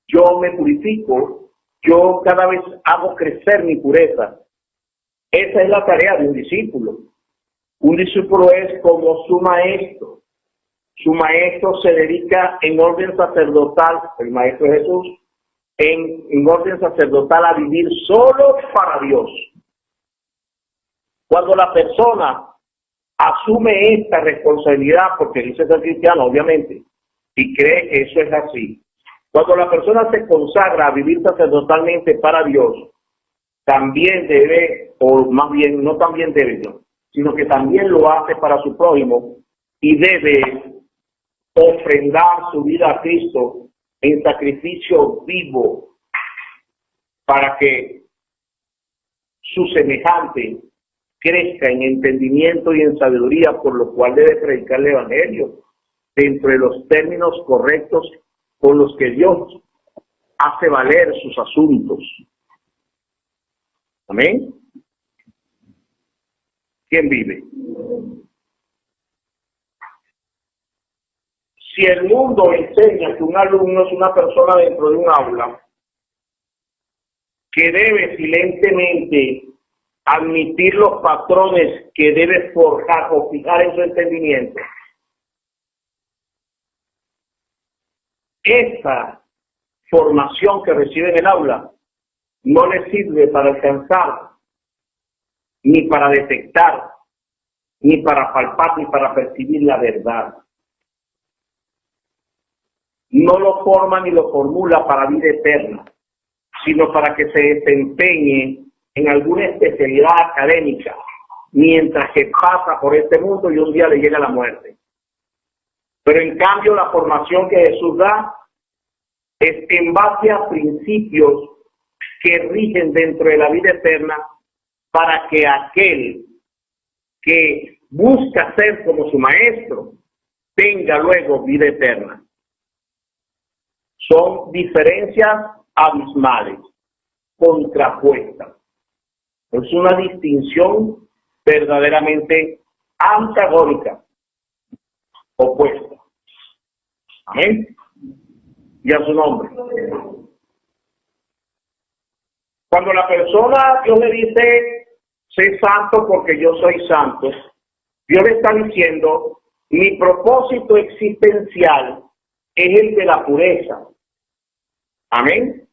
yo me purifico, yo cada vez hago crecer mi pureza. Esa es la tarea de un discípulo. Un discípulo es como su maestro. Su maestro se dedica en orden sacerdotal, el maestro Jesús, en orden sacerdotal a vivir solo para Dios. Cuando la persona asume esta responsabilidad, porque dice ser cristiano, obviamente, y cree que eso es así, cuando la persona se consagra a vivir sacerdotalmente para Dios, también debe, o más bien, no también debe, sino que también lo hace para su prójimo y debe ofrendar su vida a Cristo en sacrificio vivo para que su semejante crezca en entendimiento y en sabiduría, por lo cual debe predicar el Evangelio dentro de los términos correctos con los que Dios hace valer sus asuntos. Amén. ¿Quién vive? Si el mundo enseña que un alumno es una persona dentro de un aula que debe silentemente admitir los patrones que debe forjar o fijar en su entendimiento, esa formación que recibe en el aula no le sirve para alcanzar, ni para detectar, ni para palpar, ni para percibir la verdad. No lo forma ni lo formula para vida eterna, sino para que se desempeñe en alguna especialidad académica, mientras que pasa por este mundo y un día le llega la muerte. Pero en cambio la formación que Jesús da es en base a principios que rigen dentro de la vida eterna, para que aquel que busca ser como su maestro tenga luego vida eterna. Son diferencias abismales, contrapuestas. Es una distinción verdaderamente antagónica, opuesta. Amén. Y a su nombre. Cuando la persona, Dios le dice, sé santo porque yo soy santo, Dios le está diciendo, mi propósito existencial es el de la pureza. Amén.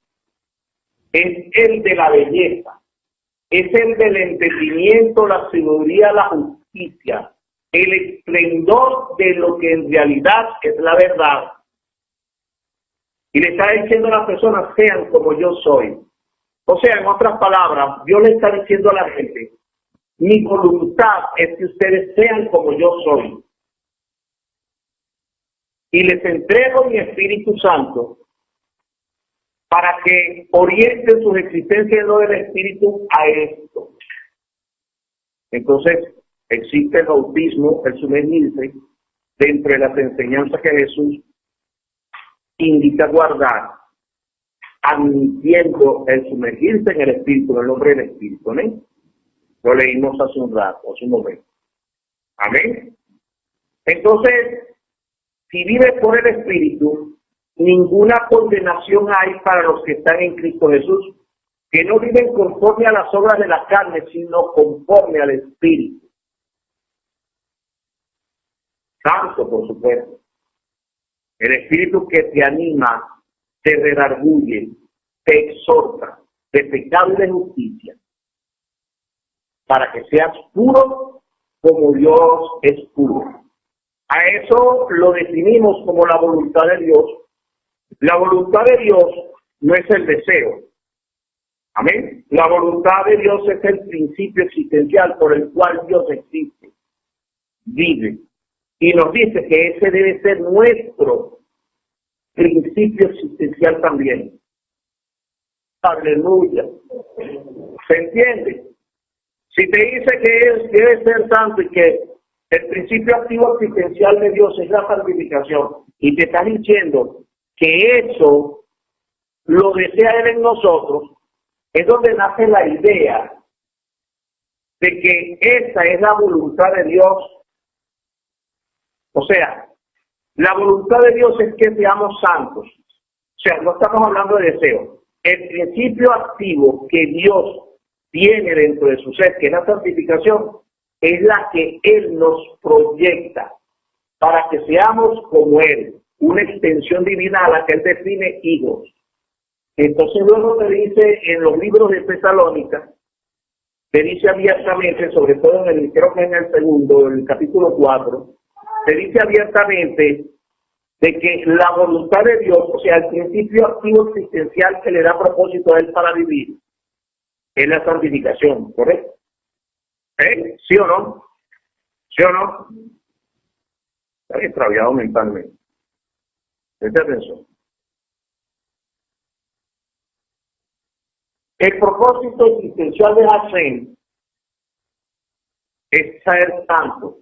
Es el de la belleza. Es el del entendimiento, la sabiduría, la justicia. El esplendor de lo que en realidad es la verdad. Y le está diciendo a las personas, sean como yo soy. O sea, en otras palabras, Dios le está diciendo a la gente, mi voluntad es que ustedes sean como yo soy. Y les entrego mi Espíritu Santo para que orienten sus existencias en lo del Espíritu a esto. Entonces, existe el bautismo, el sumergirse, dentro de las enseñanzas que Jesús indica guardar, admitiendo el sumergirse en el Espíritu, en el nombre del Espíritu. ¿Amén? Lo leímos hace un rato, hace un momento. Amén. Entonces, si vives por el Espíritu, ninguna condenación hay para los que están en Cristo Jesús, que no viven conforme a las obras de la carne, sino conforme al Espíritu. Santo, por supuesto. El Espíritu que te anima, te redarguye, te exhorta de pecado y de justicia, para que seas puro como Dios es puro. A eso lo definimos como la voluntad de Dios. La voluntad de Dios no es el deseo. Amén. La voluntad de Dios es el principio existencial por el cual Dios existe, vive. Y nos dice que ese debe ser nuestro principio existencial también. Aleluya. ¿Se entiende? Si te dice que él debe ser santo y que el principio activo existencial de Dios es la santificación, y te está diciendo que eso lo desea Él en nosotros, es donde nace la idea de que esa es la voluntad de Dios. O sea, la voluntad de Dios es que seamos santos. O sea, no estamos hablando de deseo. El principio activo que Dios tiene dentro de su ser, que es la santificación, es la que Él nos proyecta para que seamos como Él, una extensión divina a la que Él define hijos. Entonces luego te dice en los libros de Tesalónica, te dice abiertamente, sobre todo creo que en el segundo, en el capítulo 4, te dice abiertamente de que la voluntad de Dios, o sea, el principio activo existencial que le da propósito a Él para vivir, es la santificación, ¿correcto? ¿Sí o no? ¿Sí o no? Está extraviado mentalmente. Presta atención. El propósito existencial de Hashem es ser santo.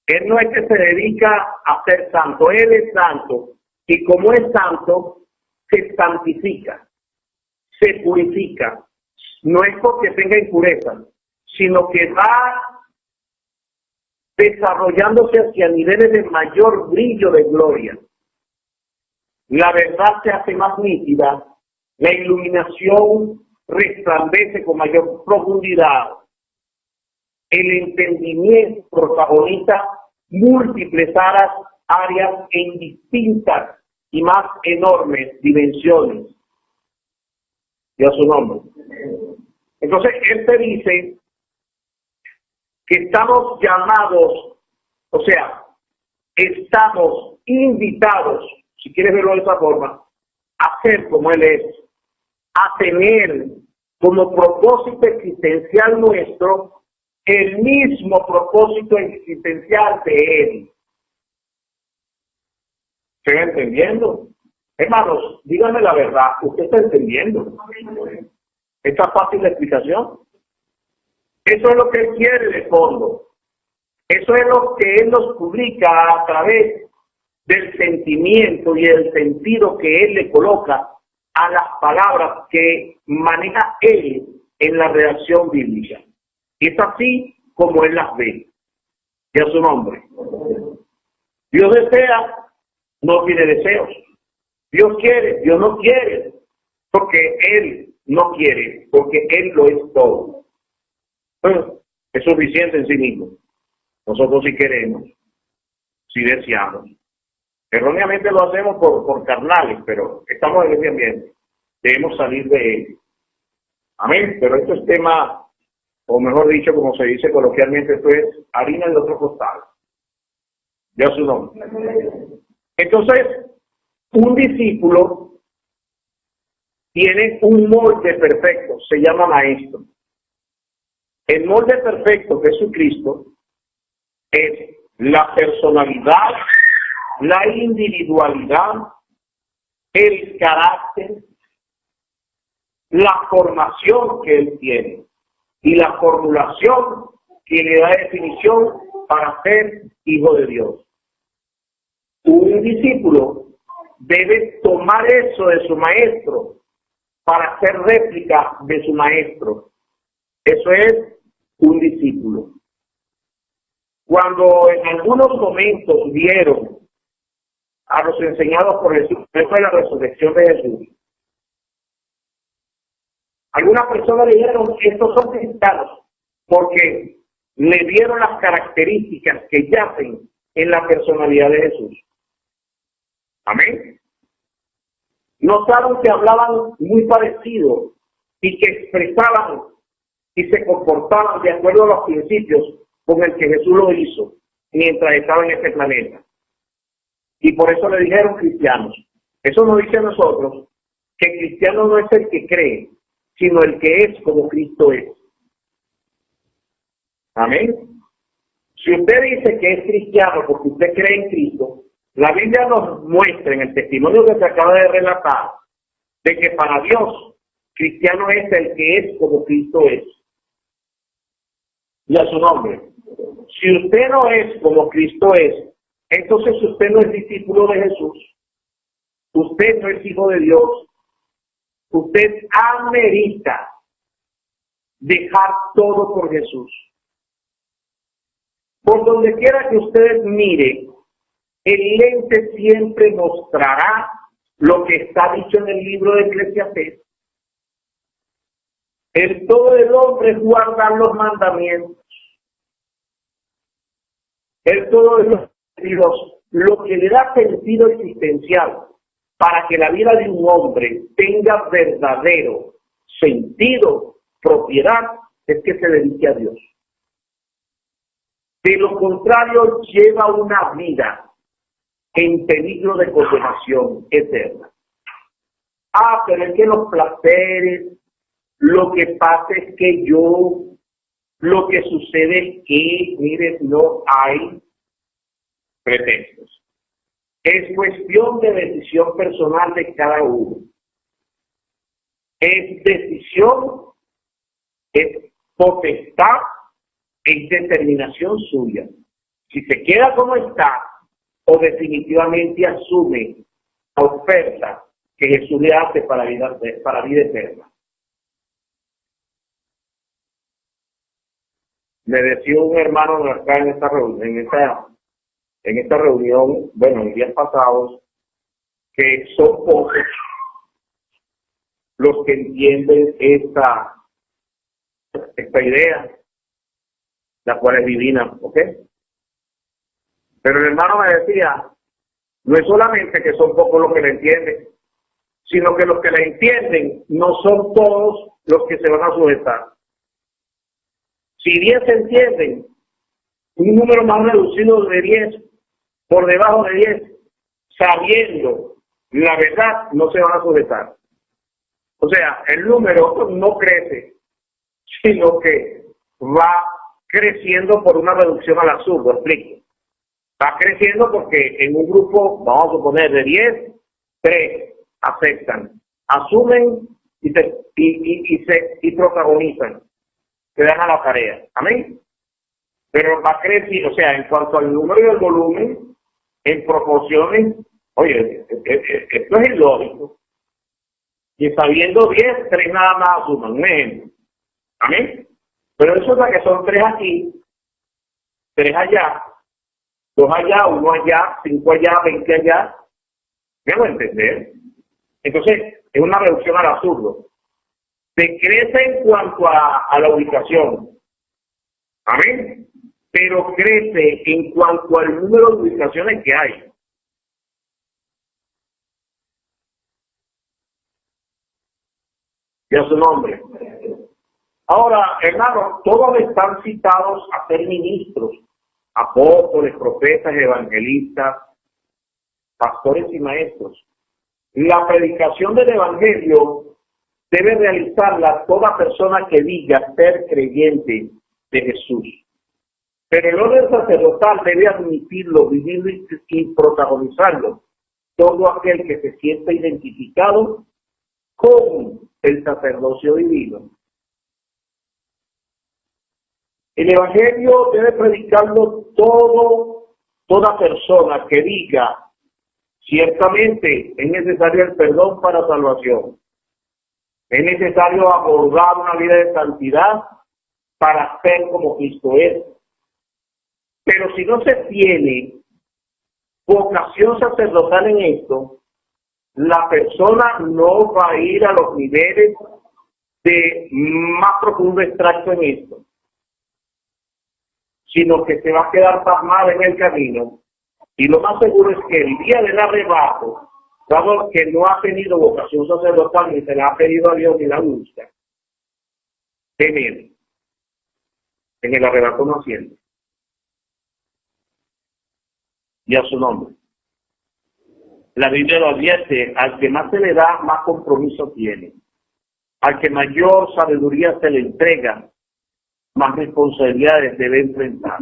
Él no es que se dedica a ser santo, Él es santo. Y como es santo, se santifica, se purifica. No es porque tenga impureza, sino que va desarrollándose hacia niveles de mayor brillo de gloria. La verdad se hace más nítida, la iluminación resplandece con mayor profundidad, el entendimiento protagoniza múltiples áreas en distintas y más enormes dimensiones. Y a su nombre. Entonces, él te dice que estamos llamados, o sea, estamos invitados, si quieres verlo de esa forma, a ser como Él es, a tener como propósito existencial nuestro el mismo propósito existencial de Él. ¿Se va entendiendo? Hermanos, díganme la verdad, ¿usted está entendiendo? ¿Está fácil la explicación? Eso es lo que Él quiere de fondo. Eso es lo que Él nos publica a través del sentimiento y el sentido que Él le coloca a las palabras que maneja Él en la redacción bíblica. Y es así como Él las ve. Y a su nombre. Dios desea, no tiene deseos. Dios quiere, Dios no quiere. Porque Él no quiere, porque Él lo es todo. Bueno, es suficiente en sí mismo. Nosotros sí queremos, sí deseamos. Erróneamente lo hacemos por carnales, pero estamos en ese ambiente. Debemos salir de él. Amén. Pero esto es tema, o mejor dicho, como se dice coloquialmente, esto es harina de otro costal. Ya su nombre. Entonces, un discípulo tiene un molde perfecto, se llama maestro. El molde perfecto, Jesucristo, es la personalidad, la individualidad, el carácter, la formación que Él tiene y la formulación que le da definición para ser hijo de Dios. Un discípulo debe tomar eso de su maestro para hacer réplica de su maestro. Eso es un discípulo. Cuando en algunos momentos vieron a los enseñados por Jesús, después de la resurrección de Jesús, algunas personas le dijeron que estos son cristianos porque le dieron las características que yacen en la personalidad de Jesús. Amén. Notaron que hablaban muy parecido y que expresaban y se comportaban de acuerdo a los principios con el que Jesús lo hizo mientras estaba en este planeta. Y por eso le dijeron cristianos. Eso nos dice a nosotros que cristiano no es el que cree, sino el que es como Cristo es. Amén. Si usted dice que es cristiano porque usted cree en Cristo, la Biblia nos muestra en el testimonio que se acaba de relatar de que para Dios, cristiano es el que es como Cristo es. Y a su nombre. Si usted no es como Cristo es, entonces usted no es discípulo de Jesús. Usted no es hijo de Dios. Usted amerita dejar todo por Jesús. Por donde quiera que usted mire, el lente siempre mostrará lo que está dicho en el libro de Eclesiastés. El todo del hombre es guardar los mandamientos. El todo de Dios, lo que le da sentido existencial para que la vida de un hombre tenga verdadero sentido, propiedad, es que se dedique a Dios. De lo contrario, lleva una vida en peligro de condenación eterna. Pero es que los placeres, lo que pasa es que lo que sucede es que, mire, no hay pretextos. Es cuestión de decisión personal de cada uno. Es decisión, es potestad, es determinación suya. Si se queda como está, o definitivamente asume la oferta que Jesús le hace para vida eterna. Me decía un hermano acá en esta reunión, bueno, en días pasados, que son pocos los que entienden esta idea, la cual es divina, ¿ok? Pero el hermano me decía, no es solamente que son pocos los que la entienden, sino que los que la entienden no son todos los que se van a sujetar. Si 10 se entienden, un número más reducido de 10, por debajo de 10, sabiendo la verdad, no se van a sujetar. O sea, el número no crece, sino que va creciendo por una reducción al absurdo, explico. Va creciendo porque en un grupo, vamos a suponer, de 10, 3 aceptan, asumen y protagonizan, se dan a la tarea. Amén. Pero va creciendo, o sea, en cuanto al número y al volumen, en proporciones, oye, esto es ilógico. Y sabiendo 10, 3 nada más asuman, un ejemplo. Amén. Pero eso es que son 3 aquí, 3 allá, 2 allá, 1 allá, 5 allá, 20 allá. ¿Me voy a entender? Entonces, es una reducción al absurdo. Se crece en cuanto a la ubicación. Amén. Pero crece en cuanto al número de ubicaciones que hay. Y a su nombre. Ahora, hermanos, todos están citados a ser ministros, apóstoles, profetas, evangelistas, pastores y maestros. La predicación del evangelio debe realizarla toda persona que diga ser creyente de Jesús. Pero el orden sacerdotal debe admitirlo, vivirlo y protagonizarlo. Todo aquel que se sienta identificado con el sacerdocio divino. El evangelio debe predicarlo toda persona que diga Ciertamente es necesario el perdón para salvación. Es necesario abordar una vida de santidad para ser como Cristo es. Pero si no se tiene vocación sacerdotal en esto, la persona no va a ir a los niveles de más profundo extracto en esto, sino que se va a quedar pasmada en el camino. Y lo más seguro es que el día del arrebato, dado que no ha tenido vocación sacerdotal ni se la ha pedido a Dios ni la busca, temer en el arrebato no asciende. Y a su nombre. La Biblia lo advierte: al que más se le da, más compromiso tiene. Al que mayor sabiduría se le entrega, más responsabilidades debe enfrentar.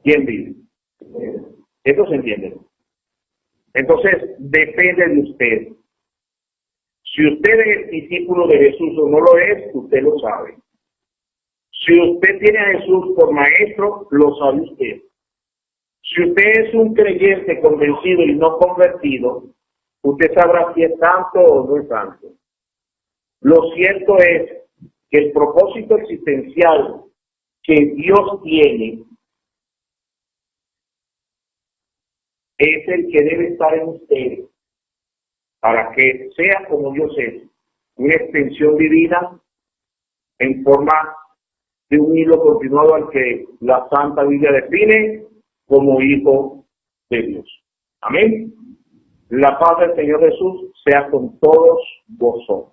¿Quién vive? Esto se entiende. Entonces, depende de usted. Si usted es el discípulo de Jesús o no lo es, usted lo sabe. Si usted tiene a Jesús por maestro, lo sabe usted. Si usted es un creyente convencido y no convertido, usted sabrá si es santo o no es santo. Lo cierto es que el propósito existencial que Dios tiene es el que debe estar en usted para que sea como Dios es, una extensión divina en forma de un hilo continuado al que la Santa Biblia define como hijo de Dios. Amén. La paz del Señor Jesús sea con todos vosotros.